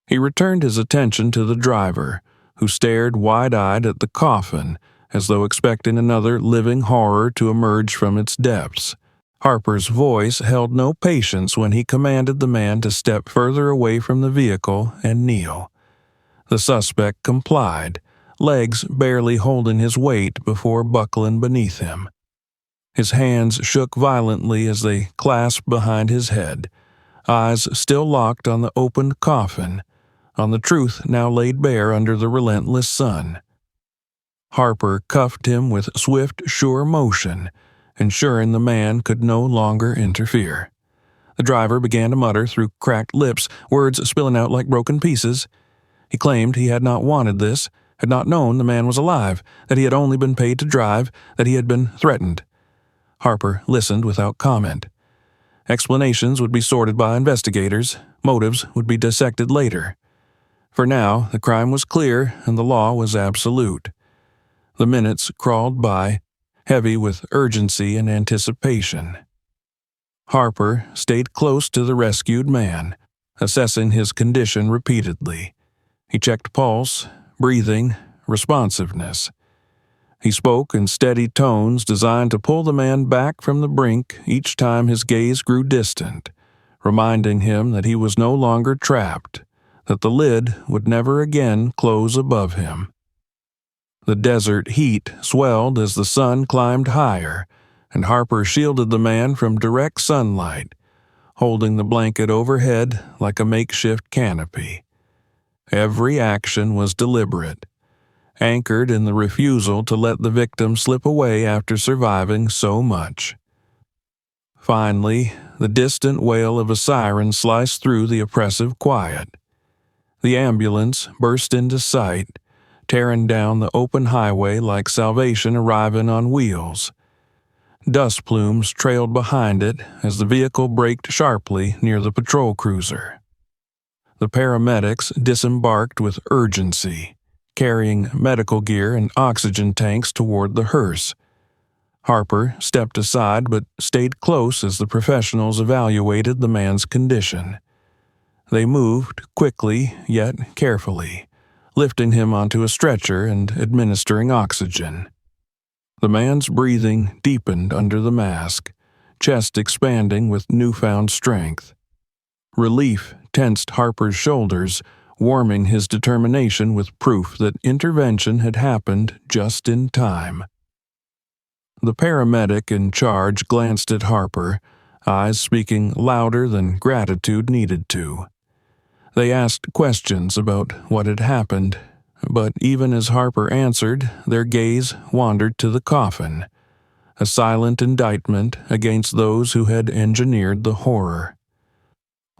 He returned his attention to the driver, who stared wide-eyed at the coffin, as though expecting another living horror to emerge from its depths. Harper's voice held no patience when he commanded the man to step further away from the vehicle and kneel. The suspect complied, legs barely holding his weight before buckling beneath him. His hands shook violently as they clasped behind his head, eyes still locked on the opened coffin, on the truth now laid bare under the relentless sun. Harper cuffed him with swift, sure motion, ensuring the man could no longer interfere. The driver began to mutter through cracked lips, words spilling out like broken pieces. He claimed he had not wanted this, had not known the man was alive, that he had only been paid to drive, that he had been threatened. Harper listened without comment. Explanations would be sorted by investigators, motives would be dissected later. For now, the crime was clear and the law was absolute. The minutes crawled by, heavy with urgency and anticipation. Harper stayed close to the rescued man, assessing his condition repeatedly. He checked pulse, breathing, responsiveness. He spoke in steady tones designed to pull the man back from the brink each time his gaze grew distant, reminding him that he was no longer trapped, that the lid would never again close above him. The desert heat swelled as the sun climbed higher, and Harper shielded the man from direct sunlight, holding the blanket overhead like a makeshift canopy. Every action was deliberate, anchored in the refusal to let the victim slip away after surviving so much. Finally, the distant wail of a siren sliced through the oppressive quiet. The ambulance burst into sight, tearing down the open highway like salvation arriving on wheels. Dust plumes trailed behind it as the vehicle braked sharply near the patrol cruiser. The paramedics disembarked with urgency, carrying medical gear and oxygen tanks toward the hearse. Harper stepped aside but stayed close as the professionals evaluated the man's condition. They moved quickly yet carefully, lifting him onto a stretcher and administering oxygen. The man's breathing deepened under the mask, chest expanding with newfound strength. Relief tensed Harper's shoulders, warming his determination with proof that intervention had happened just in time. The paramedic in charge glanced at Harper, eyes speaking louder than gratitude needed to. They asked questions about what had happened, but even as Harper answered, their gaze wandered to the coffin, a silent indictment against those who had engineered the horror.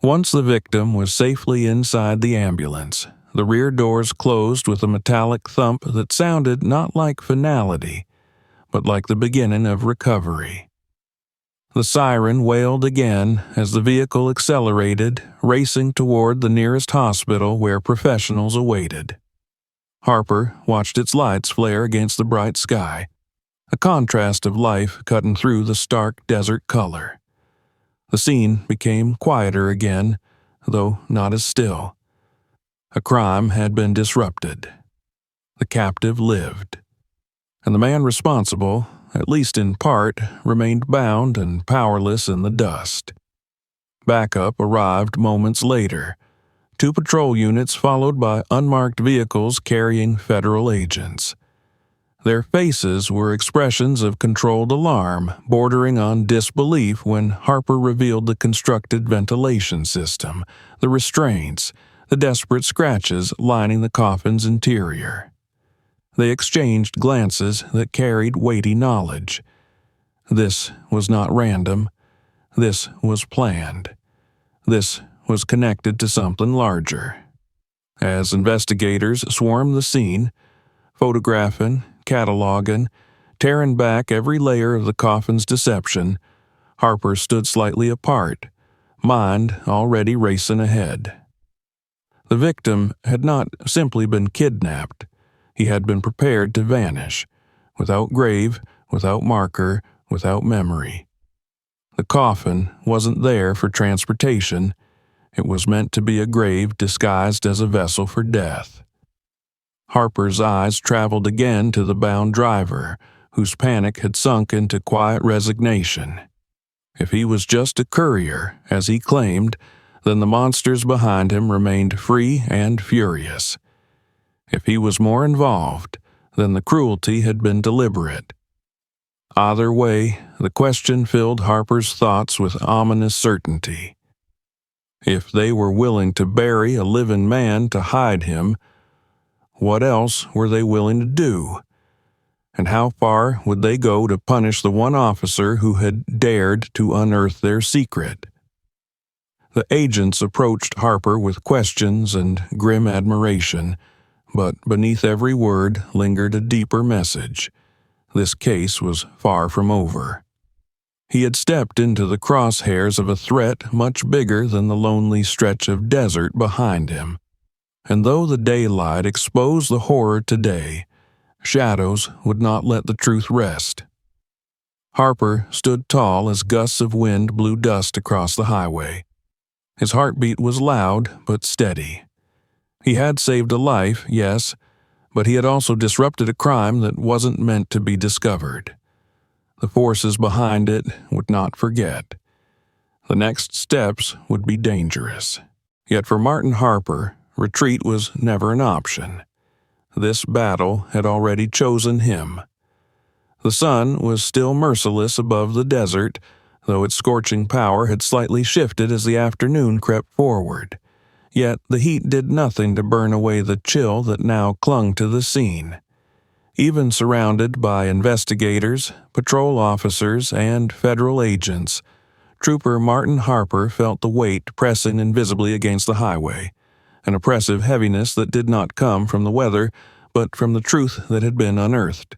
Once the victim was safely inside the ambulance, the rear doors closed with a metallic thump that sounded not like finality, but like the beginning of recovery. The siren wailed again as the vehicle accelerated, racing toward the nearest hospital where professionals awaited. Harper watched its lights flare against the bright sky, a contrast of life cutting through the stark desert color. The scene became quieter again, though not as still. A crime had been disrupted. The captive lived, and the man responsible, at least in part, remained bound and powerless in the dust. Backup arrived moments later, 2 patrol units followed by unmarked vehicles carrying federal agents. Their faces were expressions of controlled alarm, bordering on disbelief when Harper revealed the constructed ventilation system, the restraints, the desperate scratches lining the coffin's interior. They exchanged glances that carried weighty knowledge. This was not random. This was planned. This was connected to something larger. As investigators swarmed the scene, photographing, cataloging, tearing back every layer of the coffin's deception, Harper stood slightly apart, mind already racing ahead. The victim had not simply been kidnapped. He had been prepared to vanish, without grave, without marker, without memory. The coffin wasn't there for transportation. It was meant to be a grave disguised as a vessel for death. Harper's eyes traveled again to the bound driver, whose panic had sunk into quiet resignation. If he was just a courier, as he claimed, then the monsters behind him remained free and furious. If he was more involved, then the cruelty had been deliberate. Either way, the question filled Harper's thoughts with ominous certainty. If they were willing to bury a living man to hide him, what else were they willing to do? And how far would they go to punish the one officer who had dared to unearth their secret? The agents approached Harper with questions and grim admiration, but beneath every word lingered a deeper message. This case was far from over. He had stepped into the crosshairs of a threat much bigger than the lonely stretch of desert behind him. And though the daylight exposed the horror today, shadows would not let the truth rest. Harper stood tall as gusts of wind blew dust across the highway. His heartbeat was loud but steady. He had saved a life, yes, but he had also disrupted a crime that wasn't meant to be discovered. The forces behind it would not forget. The next steps would be dangerous. Yet for Martin Harper, retreat was never an option. This battle had already chosen him. The sun was still merciless above the desert, though its scorching power had slightly shifted as the afternoon crept forward. Yet the heat did nothing to burn away the chill that now clung to the scene. Even surrounded by investigators, patrol officers, and federal agents, Trooper Martin Harper felt the weight pressing invisibly against the highway, an oppressive heaviness that did not come from the weather, but from the truth that had been unearthed.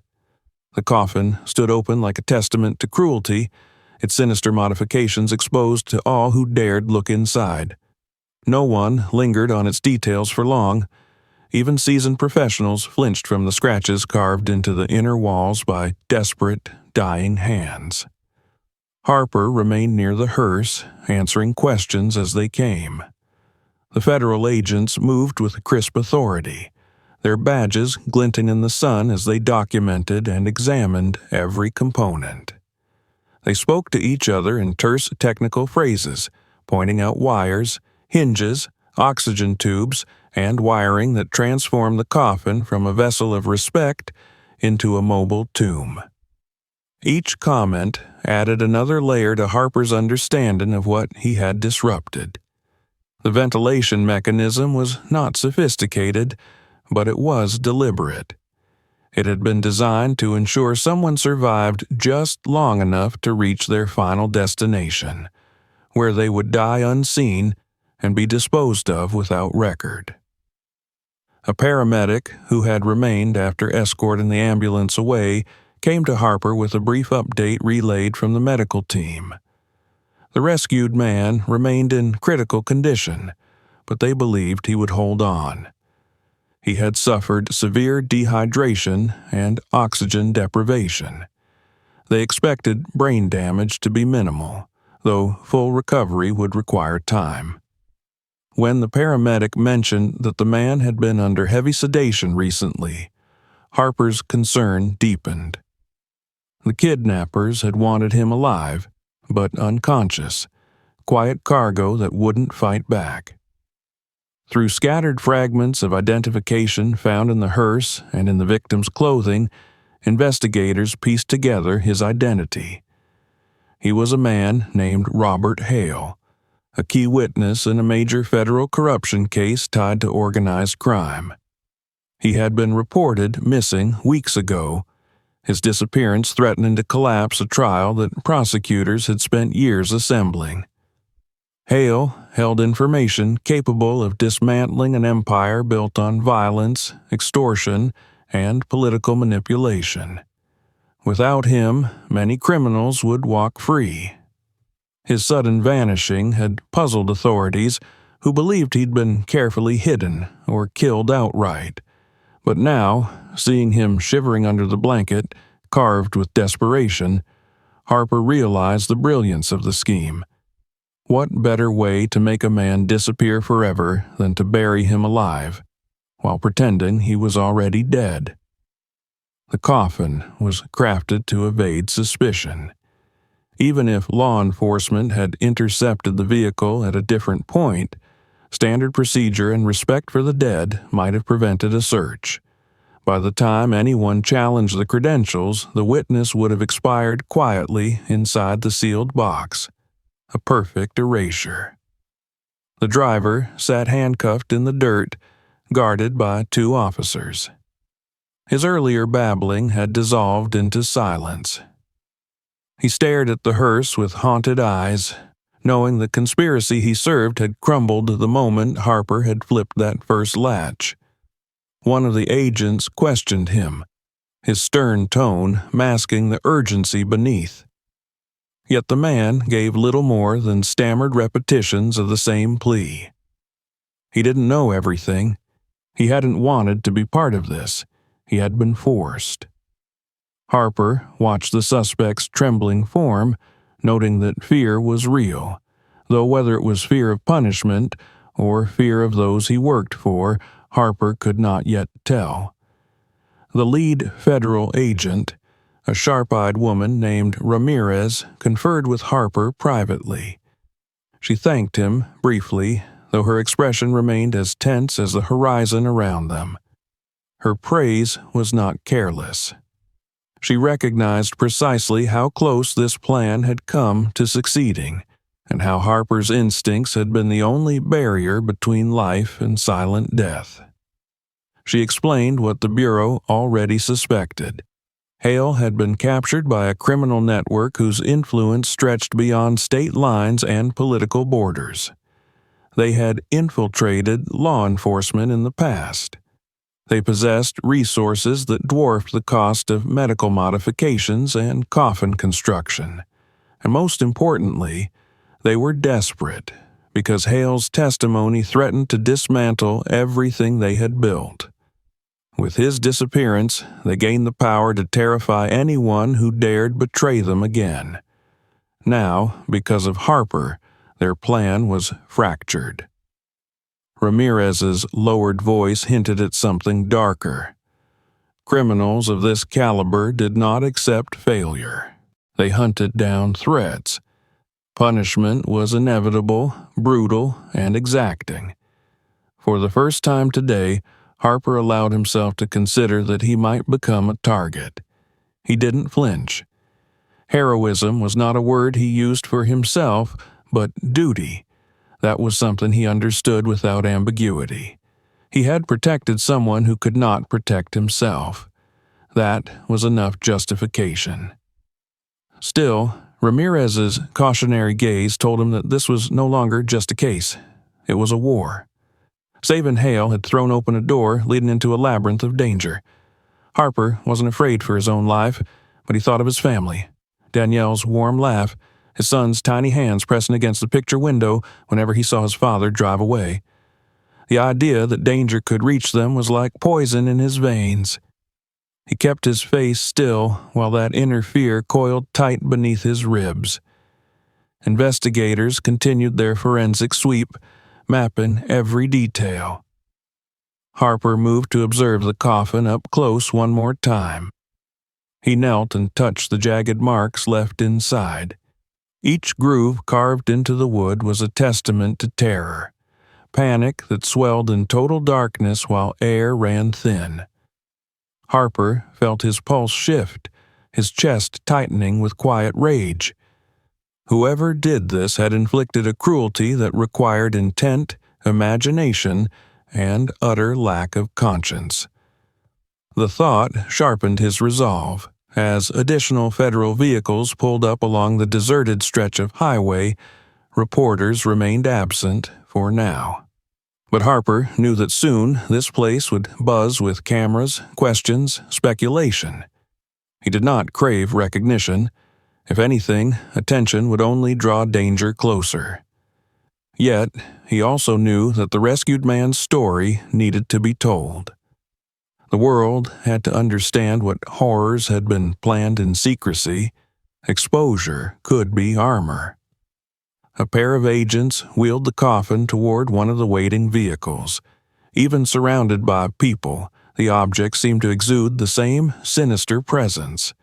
The coffin stood open like a testament to cruelty, its sinister modifications exposed to all who dared look inside. No one lingered on its details for long. Even seasoned professionals flinched from the scratches carved into the inner walls by desperate, dying hands. Harper remained near the hearse, answering questions as they came. The federal agents moved with crisp authority, their badges glinting in the sun as they documented and examined every component. They spoke to each other in terse technical phrases, pointing out wires, hinges, oxygen tubes, and wiring that transformed the coffin from a vessel of respect into a mobile tomb. Each comment added another layer to Harper's understanding of what he had disrupted. The ventilation mechanism was not sophisticated, but it was deliberate. It had been designed to ensure someone survived just long enough to reach their final destination, where they would die unseen and be disposed of without record. A paramedic who had remained after escorting the ambulance away came to Harper with a brief update relayed from the medical team. The rescued man remained in critical condition, but they believed he would hold on. He had suffered severe dehydration and oxygen deprivation. They expected brain damage to be minimal, though full recovery would require time. When the paramedic mentioned that the man had been under heavy sedation recently, Harper's concern deepened. The kidnappers had wanted him alive, but unconscious, quiet cargo that wouldn't fight back. Through scattered fragments of identification found in the hearse and in the victim's clothing, investigators pieced together his identity. He was a man named Robert Hale, a key witness in a major federal corruption case tied to organized crime. He had been reported missing weeks ago, his disappearance threatening to collapse a trial that prosecutors had spent years assembling. Hale held information capable of dismantling an empire built on violence, extortion, and political manipulation. Without him, many criminals would walk free. His sudden vanishing had puzzled authorities who believed he'd been carefully hidden or killed outright. But now, seeing him shivering under the blanket, carved with desperation, Harper realized the brilliance of the scheme. What better way to make a man disappear forever than to bury him alive, while pretending he was already dead? The coffin was crafted to evade suspicion. Even if law enforcement had intercepted the vehicle at a different point, standard procedure and respect for the dead might have prevented a search. By the time anyone challenged the credentials, the witness would have expired quietly inside the sealed box. A perfect erasure. The driver sat handcuffed in the dirt, guarded by 2 officers. His earlier babbling had dissolved into silence. He stared at the hearse with haunted eyes, knowing the conspiracy he served had crumbled the moment Harper had flipped that first latch. One of the agents questioned him, his stern tone masking the urgency beneath. Yet the man gave little more than stammered repetitions of the same plea. He didn't know everything. He hadn't wanted to be part of this. He had been forced. Harper watched the suspect's trembling form, noting that fear was real, though whether it was fear of punishment or fear of those he worked for, Harper could not yet tell. The lead federal agent, a sharp-eyed woman named Ramirez, conferred with Harper privately. She thanked him briefly, though her expression remained as tense as the horizon around them. Her praise was not careless. She recognized precisely how close this plan had come to succeeding, and how Harper's instincts had been the only barrier between life and silent death. She explained what the Bureau already suspected. Hale had been captured by a criminal network whose influence stretched beyond state lines and political borders. They had infiltrated law enforcement in the past. They possessed resources that dwarfed the cost of medical modifications and coffin construction. And most importantly, they were desperate because Hale's testimony threatened to dismantle everything they had built. With his disappearance, they gained the power to terrify anyone who dared betray them again. Now, because of Harper, their plan was fractured. Ramirez's lowered voice hinted at something darker. Criminals of this caliber did not accept failure. They hunted down threats. Punishment was inevitable, brutal, and exacting. For the first time today, Harper allowed himself to consider that he might become a target. He didn't flinch. Heroism was not a word he used for himself, but duty. That was something he understood without ambiguity. He had protected someone who could not protect himself. That was enough justification. Still, Ramirez's cautionary gaze told him that this was no longer just a case. It was a war. Savin Hale had thrown open a door leading into a labyrinth of danger. Harper wasn't afraid for his own life, but he thought of his family. Danielle's warm laugh, his son's tiny hands pressing against the picture window whenever he saw his father drive away. The idea that danger could reach them was like poison in his veins. He kept his face still while that inner fear coiled tight beneath his ribs. Investigators continued their forensic sweep, mapping every detail. Harper moved to observe the coffin up close one more time. He knelt and touched the jagged marks left inside. Each groove carved into the wood was a testament to terror, panic that swelled in total darkness while air ran thin. Harper felt his pulse shift, his chest tightening with quiet rage. Whoever did this had inflicted a cruelty that required intent, imagination, and utter lack of conscience. The thought sharpened his resolve. As additional federal vehicles pulled up along the deserted stretch of highway, reporters remained absent for now. But Harper knew that soon this place would buzz with cameras, questions, speculation. He did not crave recognition. If anything, attention would only draw danger closer. Yet, he also knew that the rescued man's story needed to be told. The world had to understand what horrors had been planned in secrecy. Exposure could be armor. A pair of agents wheeled the coffin toward one of the waiting vehicles. Even surrounded by people, the object seemed to exude the same sinister presence.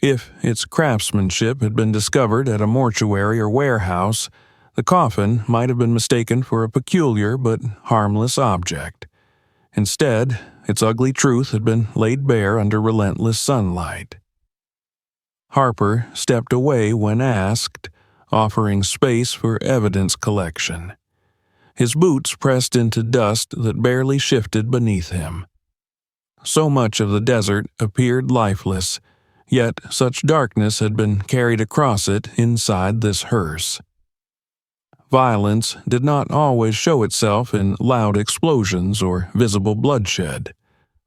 If its craftsmanship had been discovered at a mortuary or warehouse, the coffin might have been mistaken for a peculiar but harmless object. Instead, its ugly truth had been laid bare under relentless sunlight. Harper stepped away when asked, offering space for evidence collection. His boots pressed into dust that barely shifted beneath him. So much of the desert appeared lifeless, yet such darkness had been carried across it inside this hearse. Violence did not always show itself in loud explosions or visible bloodshed.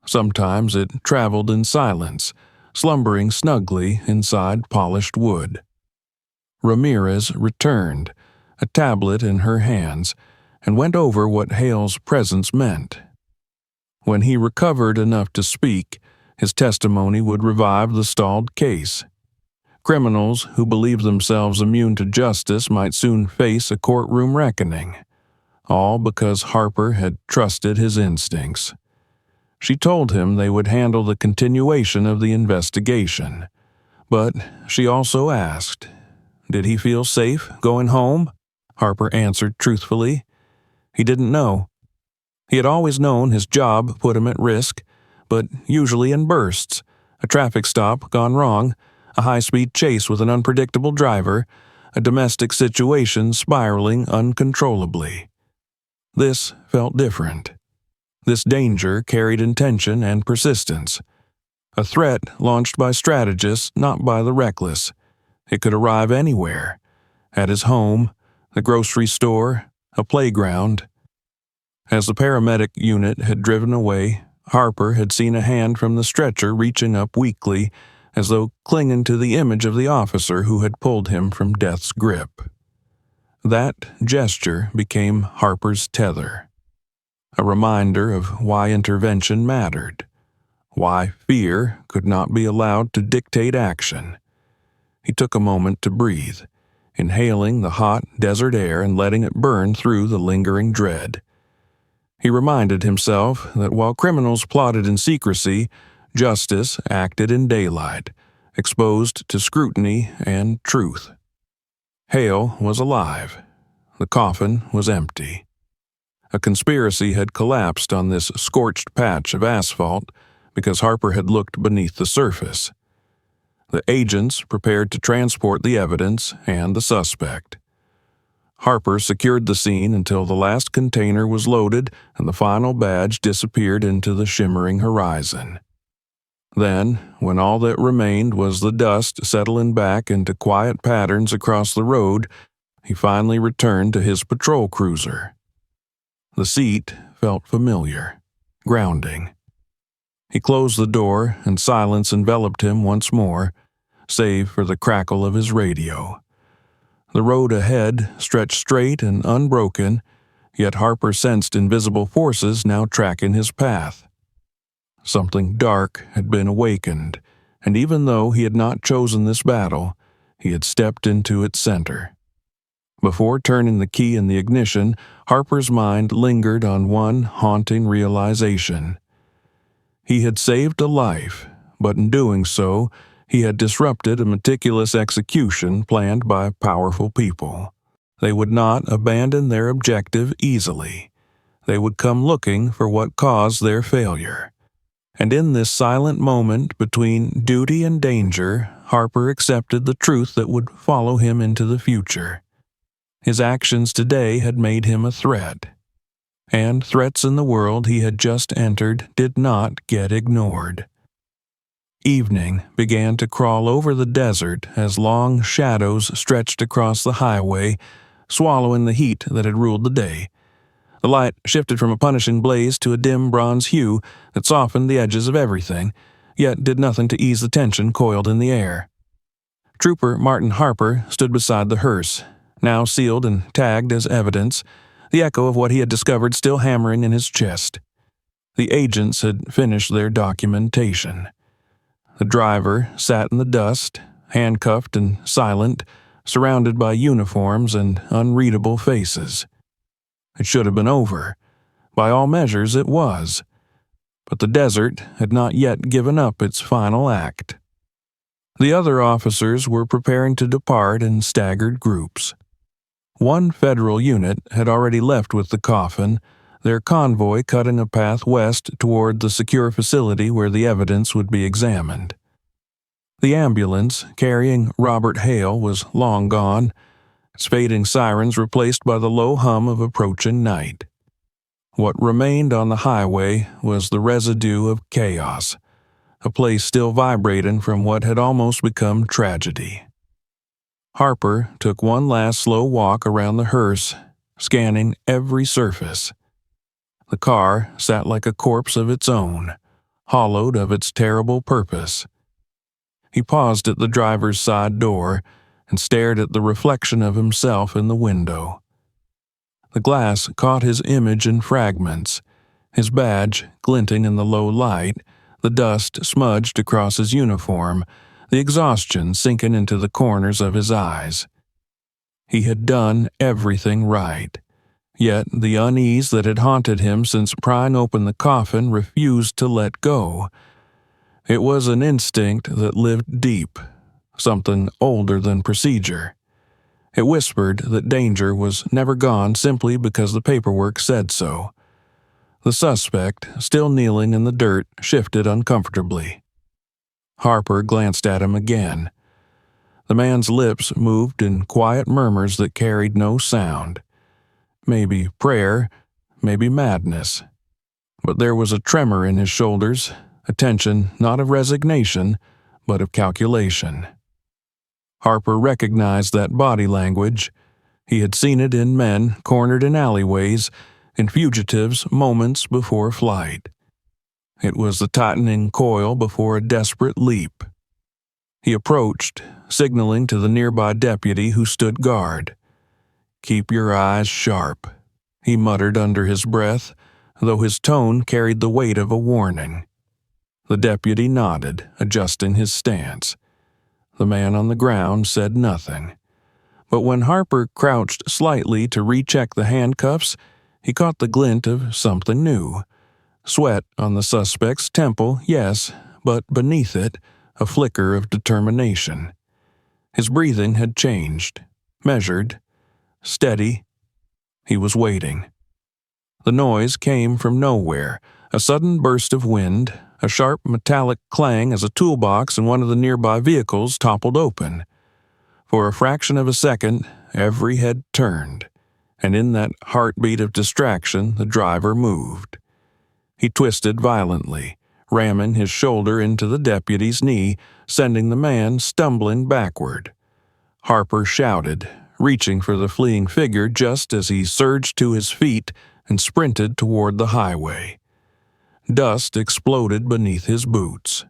Sometimes it traveled in silence, slumbering snugly inside polished wood. Ramirez returned, a tablet in her hands, and went over what Hale's presence meant. When he recovered enough to speak, his testimony would revive the stalled case. Criminals who believed themselves immune to justice might soon face a courtroom reckoning, all because Harper had trusted his instincts. She told him they would handle the continuation of the investigation, but she also asked, did he feel safe going home? Harper answered truthfully, He didn't know. He had always known his job put him at risk, but usually in bursts. A traffic stop gone wrong, a high-speed chase with an unpredictable driver, a domestic situation spiraling uncontrollably. This felt different. This danger carried intention and persistence. A threat launched by strategists, not by the reckless. It could arrive anywhere. At his home, the grocery store, a playground. As the paramedic unit had driven away, Harper had seen a hand from the stretcher reaching up weakly, as though clinging to the image of the officer who had pulled him from death's grip. That gesture became Harper's tether, a reminder of why intervention mattered, why fear could not be allowed to dictate action. He took a moment to breathe, inhaling the hot desert air and letting it burn through the lingering dread. He reminded himself that while criminals plotted in secrecy, justice acted in daylight, exposed to scrutiny and truth. Hale was alive. The coffin was empty. A conspiracy had collapsed on this scorched patch of asphalt because Harper had looked beneath the surface. The agents prepared to transport the evidence and the suspect. Harper secured the scene until the last container was loaded and the final badge disappeared into the shimmering horizon. Then, when all that remained was the dust settling back into quiet patterns across the road, he finally returned to his patrol cruiser. The seat felt familiar, grounding. He closed the door and silence enveloped him once more, save for the crackle of his radio. The road ahead stretched straight and unbroken, yet Harper sensed invisible forces now tracking his path. Something dark had been awakened, and even though he had not chosen this battle, he had stepped into its center. Before turning the key in the ignition, Harper's mind lingered on one haunting realization. He had saved a life, but in doing so, he had disrupted a meticulous execution planned by powerful people. They would not abandon their objective easily. They would come looking for what caused their failure. And in this silent moment between duty and danger, Harper accepted the truth that would follow him into the future. His actions today had made him a threat. And threats in the world he had just entered did not get ignored. Evening began to crawl over the desert as long shadows stretched across the highway, swallowing the heat that had ruled the day. The light shifted from a punishing blaze to a dim bronze hue that softened the edges of everything, yet did nothing to ease the tension coiled in the air. Trooper Martin Harper stood beside the hearse, now sealed and tagged as evidence, the echo of what he had discovered still hammering in his chest. The agents had finished their documentation. The driver sat in the dust, handcuffed and silent, surrounded by uniforms and unreadable faces. It should have been over. By all measures, it was. But the desert had not yet given up its final act. The other officers were preparing to depart in staggered groups. One federal unit had already left with the coffin, their convoy cutting a path west toward the secure facility where the evidence would be examined. The ambulance carrying Robert Hale was long gone, its fading sirens replaced by the low hum of approaching night. What remained on the highway was the residue of chaos, a place still vibrating from what had almost become tragedy. Harper took one last slow walk around the hearse, scanning every surface. The car sat like a corpse of its own, hollowed of its terrible purpose. He paused at the driver's side door and stared at the reflection of himself in the window. The glass caught his image in fragments, his badge glinting in the low light, the dust smudged across his uniform, the exhaustion sinking into the corners of his eyes. He had done everything right, yet the unease that had haunted him since prying open the coffin refused to let go. It was an instinct that lived deep, something older than procedure. It whispered that danger was never gone simply because the paperwork said so. The suspect, still kneeling in the dirt, shifted uncomfortably. Harper glanced at him again. The man's lips moved in quiet murmurs that carried no sound. Maybe prayer, maybe madness. But there was a tremor in his shoulders, a tension not of resignation, but of calculation. Harper recognized that body language. He had seen it in men cornered in alleyways, in fugitives moments before flight. It was the tightening coil before a desperate leap. He approached, signaling to the nearby deputy who stood guard. "Keep your eyes sharp," he muttered under his breath, though his tone carried the weight of a warning. The deputy nodded, adjusting his stance. The man on the ground said nothing. But when Harper crouched slightly to recheck the handcuffs, he caught the glint of something new. Sweat on the suspect's temple, yes, but beneath it, a flicker of determination. His breathing had changed, measured, steady. He was waiting. The noise came from nowhere, a sudden burst of wind, a sharp metallic clang as a toolbox in one of the nearby vehicles toppled open. For a fraction of a second, every head turned, and in that heartbeat of distraction, the driver moved. He twisted violently, ramming his shoulder into the deputy's knee, sending the man stumbling backward. Harper shouted, reaching for the fleeing figure just as he surged to his feet and sprinted toward the highway. Dust exploded beneath his boots.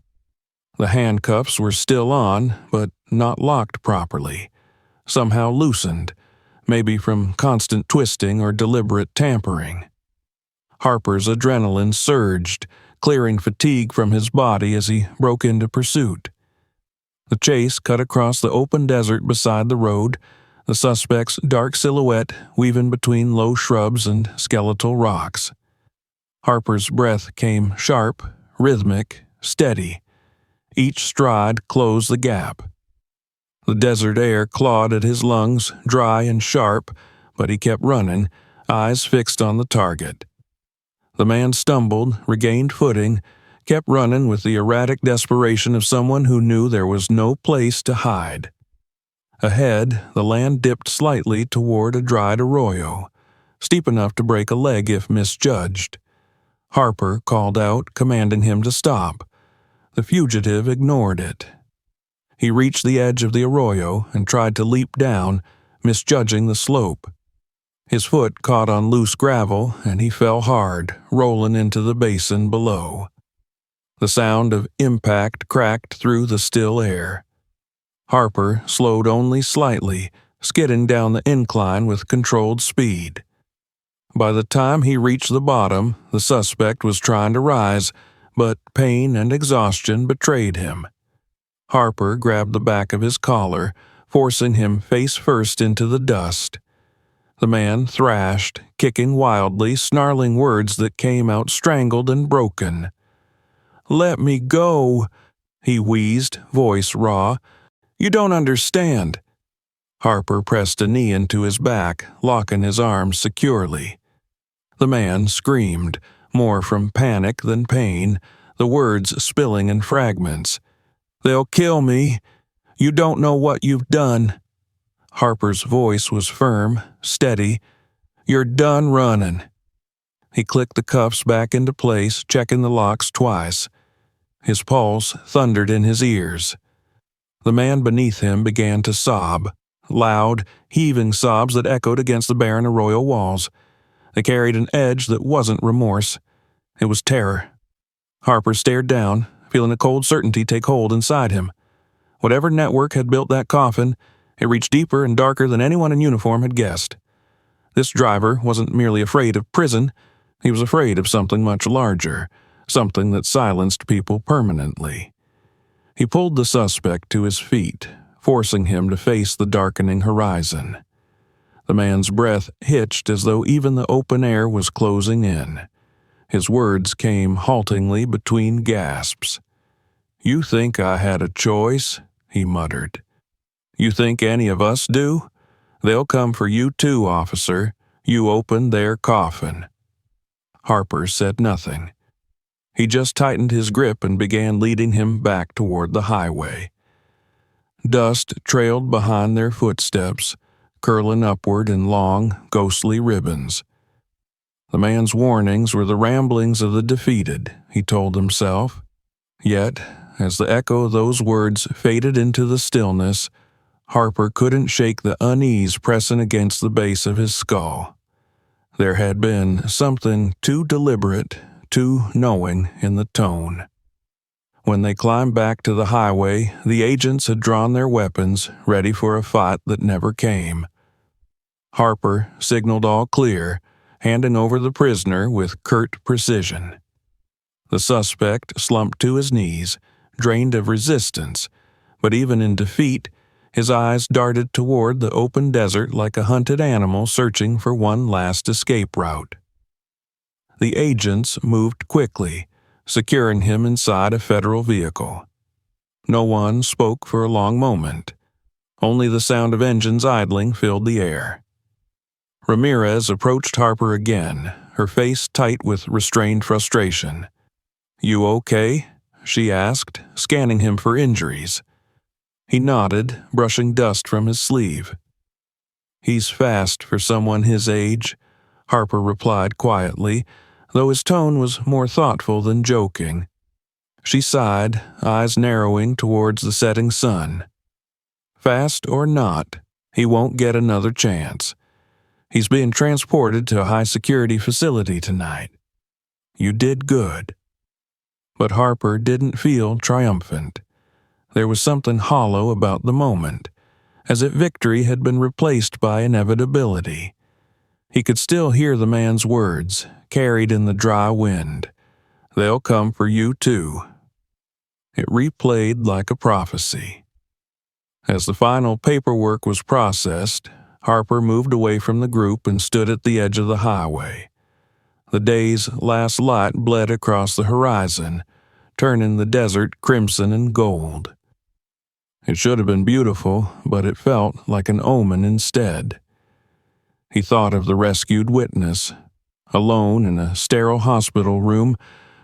The handcuffs were still on, but not locked properly. Somehow loosened, maybe from constant twisting or deliberate tampering. Harper's adrenaline surged, clearing fatigue from his body as he broke into pursuit. The chase cut across the open desert beside the road, the suspect's dark silhouette weaving between low shrubs and skeletal rocks. Harper's breath came sharp, rhythmic, steady. Each stride closed the gap. The desert air clawed at his lungs, dry and sharp, but he kept running, eyes fixed on the target. The man stumbled, regained footing, kept running with the erratic desperation of someone who knew there was no place to hide. Ahead, the land dipped slightly toward a dried arroyo, steep enough to break a leg if misjudged. Harper called out, commanding him to stop. The fugitive ignored it. He reached the edge of the arroyo and tried to leap down, misjudging the slope. His foot caught on loose gravel, and he fell hard, rolling into the basin below. The sound of impact cracked through the still air. Harper slowed only slightly, skidding down the incline with controlled speed. By the time he reached the bottom, the suspect was trying to rise, but pain and exhaustion betrayed him. Harper grabbed the back of his collar, forcing him face first into the dust. The man thrashed, kicking wildly, snarling words that came out strangled and broken. "Let me go," he wheezed, voice raw. "You don't understand." Harper pressed a knee into his back, locking his arms securely. The man screamed, more from panic than pain, the words spilling in fragments. "They'll kill me. You don't know what you've done." Harper's voice was firm, steady. "You're done running." He clicked the cuffs back into place, checking the locks twice. His pulse thundered in his ears. The man beneath him began to sob, loud, heaving sobs that echoed against the barren arroyo walls. They carried an edge that wasn't remorse. It was terror. Harper stared down, feeling a cold certainty take hold inside him. Whatever network had built that coffin, it reached deeper and darker than anyone in uniform had guessed. This driver wasn't merely afraid of prison, he was afraid of something much larger, something that silenced people permanently. He pulled the suspect to his feet, forcing him to face the darkening horizon. The man's breath hitched as though even the open air was closing in. His words came haltingly between gasps. "You think I had a choice?" he muttered. "You think any of us do? They'll come for you too, officer. You opened their coffin." Harper said nothing. He just tightened his grip and began leading him back toward the highway. Dust trailed behind their footsteps, curling upward in long, ghostly ribbons. The man's warnings were the ramblings of the defeated, he told himself. Yet, as the echo of those words faded into the stillness, Harper couldn't shake the unease pressing against the base of his skull. There had been something too deliberate, too knowing in the tone. When they climbed back to the highway, the agents had drawn their weapons, ready for a fight that never came. Harper signaled all clear, handing over the prisoner with curt precision. The suspect slumped to his knees, drained of resistance, but even in defeat, his eyes darted toward the open desert like a hunted animal searching for one last escape route. The agents moved quickly, securing him inside a federal vehicle. No one spoke for a long moment. Only the sound of engines idling filled the air. Ramirez approached Harper again, her face tight with restrained frustration. "You okay?" she asked, scanning him for injuries. He nodded, brushing dust from his sleeve. "He's fast for someone his age," Harper replied quietly, though his tone was more thoughtful than joking. She sighed, eyes narrowing towards the setting sun. "Fast or not, he won't get another chance. He's being transported to a high-security facility tonight. You did good." But Harper didn't feel triumphant. There was something hollow about the moment, as if victory had been replaced by inevitability. He could still hear the man's words, carried in the dry wind. "They'll come for you too." It replayed like a prophecy. As the final paperwork was processed, Harper moved away from the group and stood at the edge of the highway. The day's last light bled across the horizon, turning the desert crimson and gold. It should have been beautiful, but it felt like an omen instead. He thought of the rescued witness, alone in a sterile hospital room,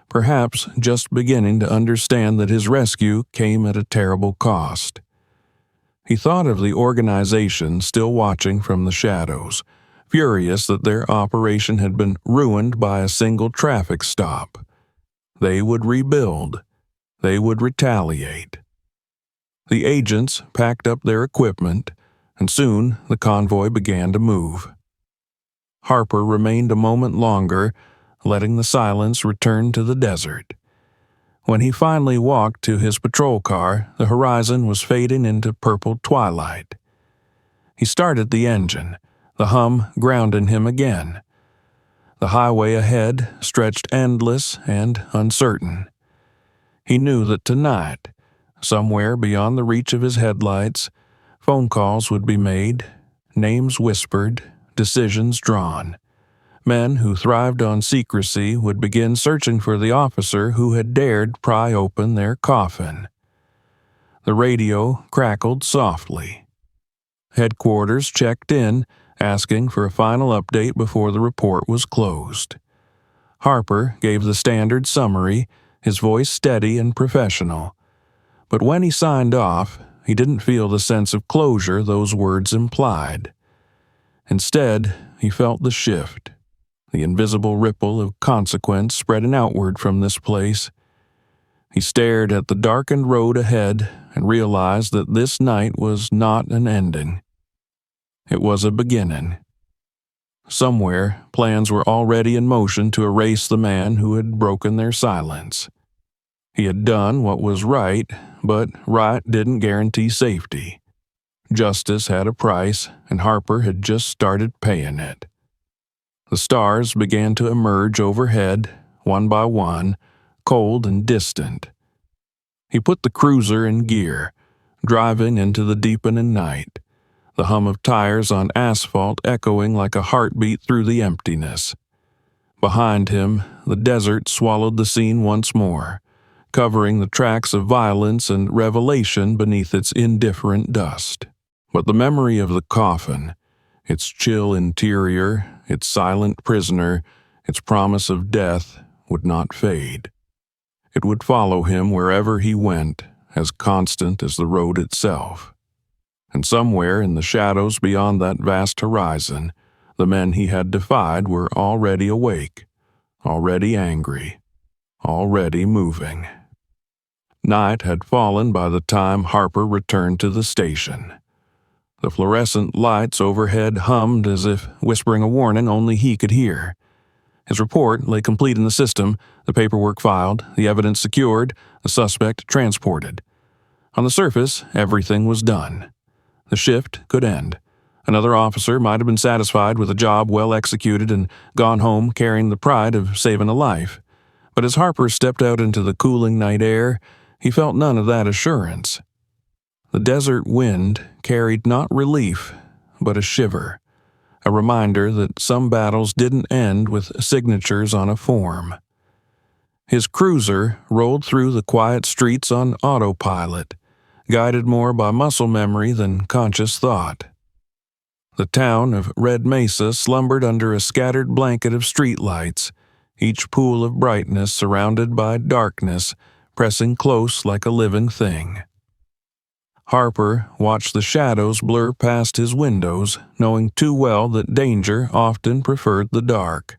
perhaps just beginning to understand that his rescue came at a terrible cost. He thought of the organization still watching from the shadows, furious that their operation had been ruined by a single traffic stop. They would rebuild. They would retaliate. The agents packed up their equipment, and soon the convoy began to move. Harper remained a moment longer, letting the silence return to the desert. When he finally walked to his patrol car, the horizon was fading into purple twilight. He started the engine, the hum grounding him again. The highway ahead stretched endless and uncertain. He knew that tonight, somewhere beyond the reach of his headlights, phone calls would be made, names whispered, decisions drawn. Men who thrived on secrecy would begin searching for the officer who had dared pry open their coffin. The radio crackled softly. Headquarters checked in, asking for a final update before the report was closed. Harper gave the standard summary, his voice steady and professional. But when he signed off, he didn't feel the sense of closure those words implied. Instead, he felt the shift, the invisible ripple of consequence spreading outward from this place. He stared at the darkened road ahead and realized that this night was not an ending. It was a beginning. Somewhere, plans were already in motion to erase the man who had broken their silence. He had done what was right, but right didn't guarantee safety. Justice had a price, and Harper had just started paying it. The stars began to emerge overhead, one by one, cold and distant. He put the cruiser in gear, driving into the deepening night, the hum of tires on asphalt echoing like a heartbeat through the emptiness. Behind him, the desert swallowed the scene once more, covering the tracks of violence and revelation beneath its indifferent dust. But the memory of the coffin, Its chill interior, its silent prisoner, its promise of death would not fade. It would follow him wherever he went, as constant as the road itself. And somewhere in the shadows beyond that vast horizon, the men he had defied were already awake, already angry, already moving. Night had fallen by the time Harper returned to the station. The fluorescent lights overhead hummed as if whispering a warning only he could hear. His report lay complete in the system, the paperwork filed, the evidence secured, the suspect transported. On the surface, everything was done. The shift could end. Another officer might have been satisfied with a job well executed and gone home carrying the pride of saving a life. But as Harper stepped out into the cooling night air, he felt none of that assurance. The desert wind carried not relief, but a shiver, a reminder that some battles didn't end with signatures on a form. His cruiser rolled through the quiet streets on autopilot, guided more by muscle memory than conscious thought. The town of Red Mesa slumbered under a scattered blanket of streetlights, each pool of brightness surrounded by darkness, pressing close like a living thing. Harper watched the shadows blur past his windows, knowing too well that danger often preferred the dark.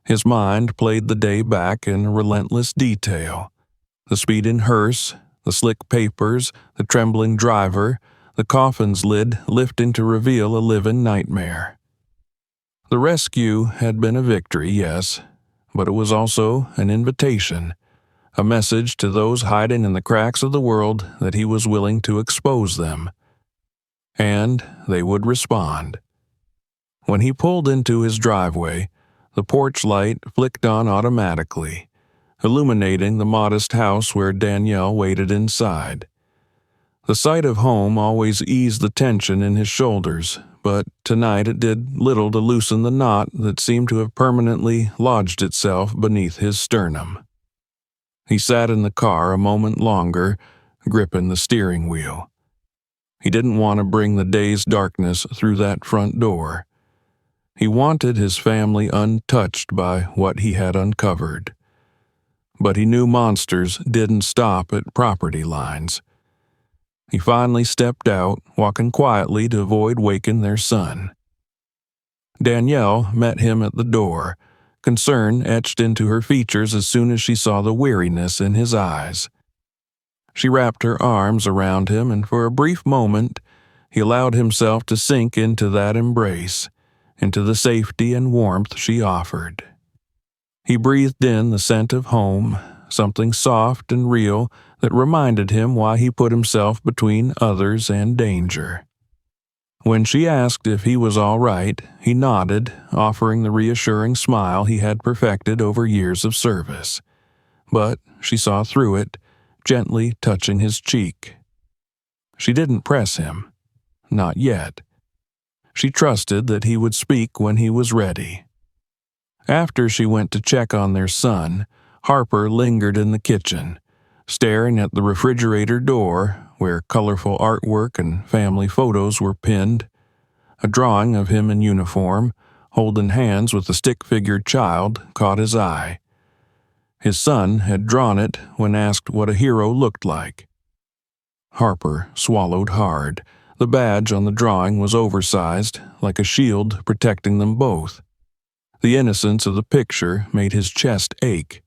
His mind played the day back in relentless detail. The speeding hearse, the slick papers, the trembling driver, the coffin's lid lifting to reveal a living nightmare. The rescue had been a victory, yes, but it was also an invitation, a message to those hiding in the cracks of the world that he was willing to expose them. And they would respond. When he pulled into his driveway, the porch light flicked on automatically, illuminating the modest house where Danielle waited inside. The sight of home always eased the tension in his shoulders, but tonight it did little to loosen the knot that seemed to have permanently lodged itself beneath his sternum. He sat in the car a moment longer, gripping the steering wheel. He didn't want to bring the day's darkness through that front door. He wanted his family untouched by what he had uncovered. But he knew monsters didn't stop at property lines. He finally stepped out, walking quietly to avoid waking their son. Danielle met him at the door, concern etched into her features as soon as she saw the weariness in his eyes. She wrapped her arms around him, and for a brief moment, he allowed himself to sink into that embrace, into the safety and warmth she offered. He breathed in the scent of home, something soft and real that reminded him why he put himself between others and danger. When she asked if he was all right, he nodded, offering the reassuring smile he had perfected over years of service. But she saw through it, gently touching his cheek. She didn't press him. Not yet. She trusted that he would speak when he was ready. After she went to check on their son, Harper lingered in the kitchen, staring at the refrigerator door where colorful artwork and family photos were pinned. A drawing of him in uniform, holding hands with a stick-figured child, caught his eye. His son had drawn it when asked what a hero looked like. Harper swallowed hard. The badge on the drawing was oversized, like a shield protecting them both. The innocence of the picture made his chest ache.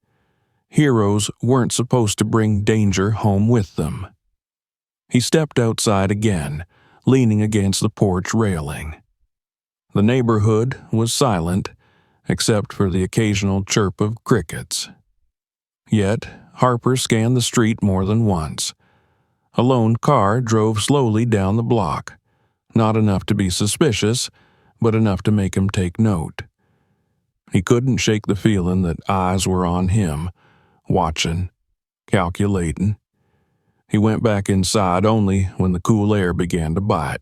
Heroes weren't supposed to bring danger home with them. He stepped outside again, leaning against the porch railing. The neighborhood was silent, except for the occasional chirp of crickets. Yet, Harper scanned the street more than once. A lone car drove slowly down the block, not enough to be suspicious, but enough to make him take note. He couldn't shake the feeling that eyes were on him, watching, calculating. He went back inside only when the cool air began to bite.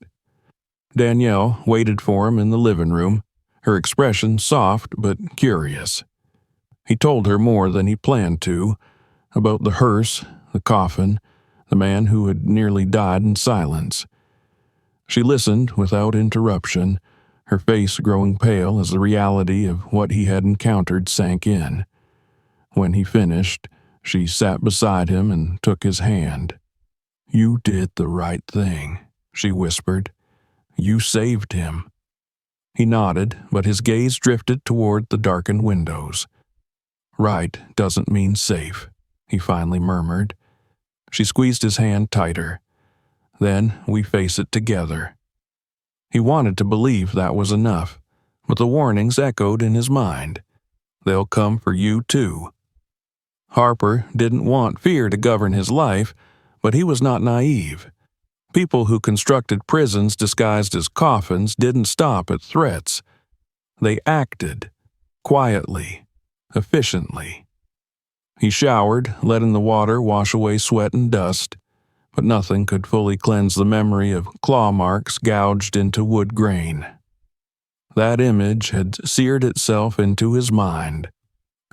Danielle waited for him in the living room, her expression soft but curious. He told her more than he planned to, about the hearse, the coffin, the man who had nearly died in silence. She listened without interruption, her face growing pale as the reality of what he had encountered sank in. When he finished, she sat beside him and took his hand. "You did the right thing," she whispered. "You saved him." He nodded, but his gaze drifted toward the darkened windows. "Right doesn't mean safe," he finally murmured. She squeezed his hand tighter. "Then we face it together." He wanted to believe that was enough, but the warnings echoed in his mind. "They'll come for you too." Harper didn't want fear to govern his life, but he was not naive. People who constructed prisons disguised as coffins didn't stop at threats. They acted, quietly, efficiently. He showered, letting the water wash away sweat and dust, but nothing could fully cleanse the memory of claw marks gouged into wood grain. That image had seared itself into his mind,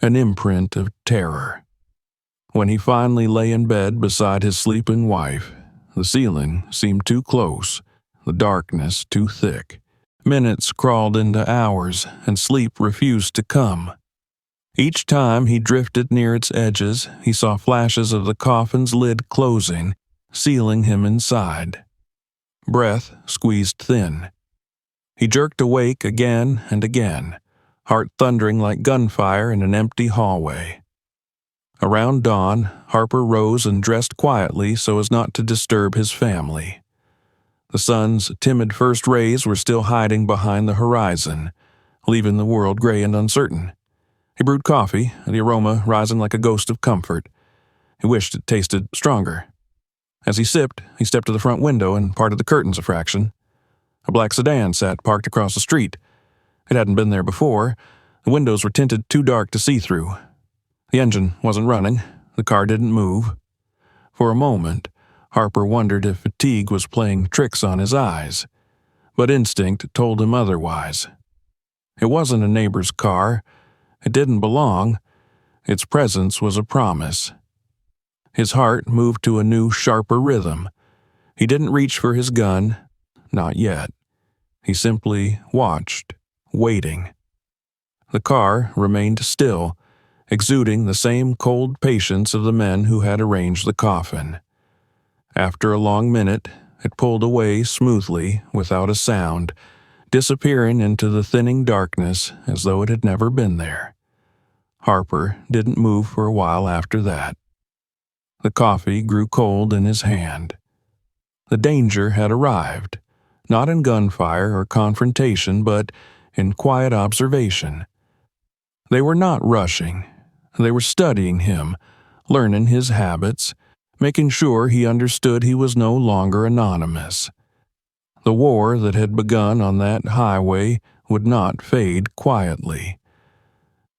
an imprint of terror. When he finally lay in bed beside his sleeping wife, the ceiling seemed too close, the darkness too thick. Minutes crawled into hours, and sleep refused to come. Each time he drifted near its edges, he saw flashes of the coffin's lid closing, sealing him inside. Breath squeezed thin. He jerked awake again and again, heart thundering like gunfire in an empty hallway. Around dawn, Harper rose and dressed quietly so as not to disturb his family. The sun's timid first rays were still hiding behind the horizon, leaving the world gray and uncertain. He brewed coffee, the aroma rising like a ghost of comfort. He wished it tasted stronger. As he sipped, he stepped to the front window and parted the curtains a fraction. A black sedan sat parked across the street. It hadn't been there before. The windows were tinted too dark to see through. The engine wasn't running. The car didn't move. For a moment, Harper wondered if fatigue was playing tricks on his eyes, but instinct told him otherwise. It wasn't a neighbor's car. It didn't belong. Its presence was a promise. His heart moved to a new, sharper rhythm. He didn't reach for his gun, not yet. He simply watched, waiting. The car remained still, exuding the same cold patience of the men who had arranged the coffin. After a long minute, it pulled away smoothly, without a sound, disappearing into the thinning darkness as though it had never been there. Harper didn't move for a while after that. The coffee grew cold in his hand. The danger had arrived, not in gunfire or confrontation, but in quiet observation. They were not rushing. They were studying him, learning his habits, making sure he understood he was no longer anonymous. The war that had begun on that highway would not fade quietly.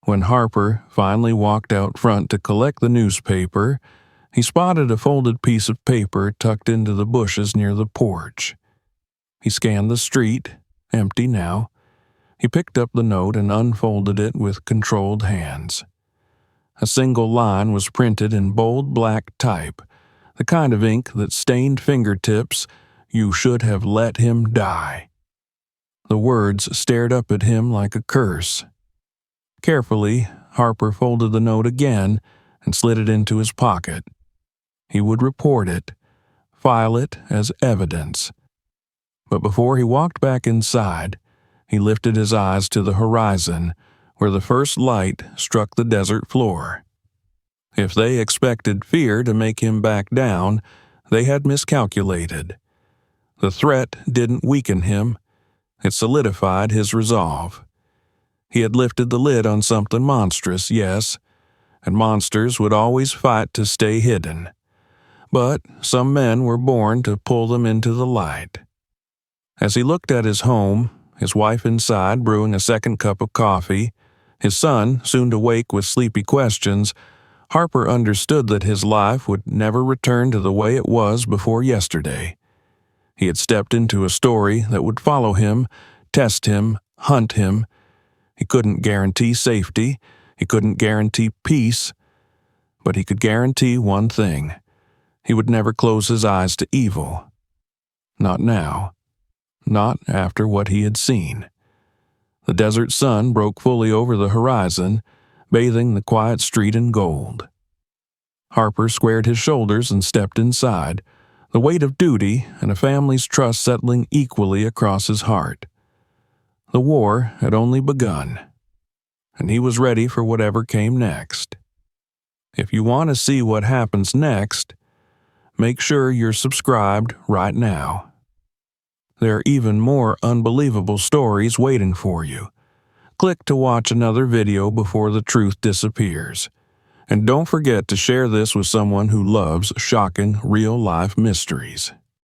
When Harper finally walked out front to collect the newspaper, he spotted a folded piece of paper tucked into the bushes near the porch. He scanned the street, empty now. He picked up the note and unfolded it with controlled hands. A single line was printed in bold black type, the kind of ink that stained fingertips. "You should have let him die." The words stared up at him like a curse. Carefully, Harper folded the note again and slid it into his pocket. He would report it, file it as evidence. But before he walked back inside, he lifted his eyes to the horizon, where the first light struck the desert floor. If they expected fear to make him back down, they had miscalculated. The threat didn't weaken him. It solidified his resolve. He had lifted the lid on something monstrous, yes, and monsters would always fight to stay hidden. But some men were born to pull them into the light. As he looked at his home, his wife inside brewing a second cup of coffee, his son soon to wake with sleepy questions, Harper understood that his life would never return to the way it was before yesterday. He had stepped into a story that would follow him, test him, hunt him. He couldn't guarantee safety. He couldn't guarantee peace. But he could guarantee one thing. He would never close his eyes to evil. Not now. Not after what he had seen. The desert sun broke fully over the horizon, bathing the quiet street in gold. Harper squared his shoulders and stepped inside, the weight of duty and a family's trust settling equally across his heart. The war had only begun, and he was ready for whatever came next. If you want to see what happens next, make sure you're subscribed right now. There are even more unbelievable stories waiting for you. Click to watch another video before the truth disappears. And don't forget to share this with someone who loves shocking real-life mysteries.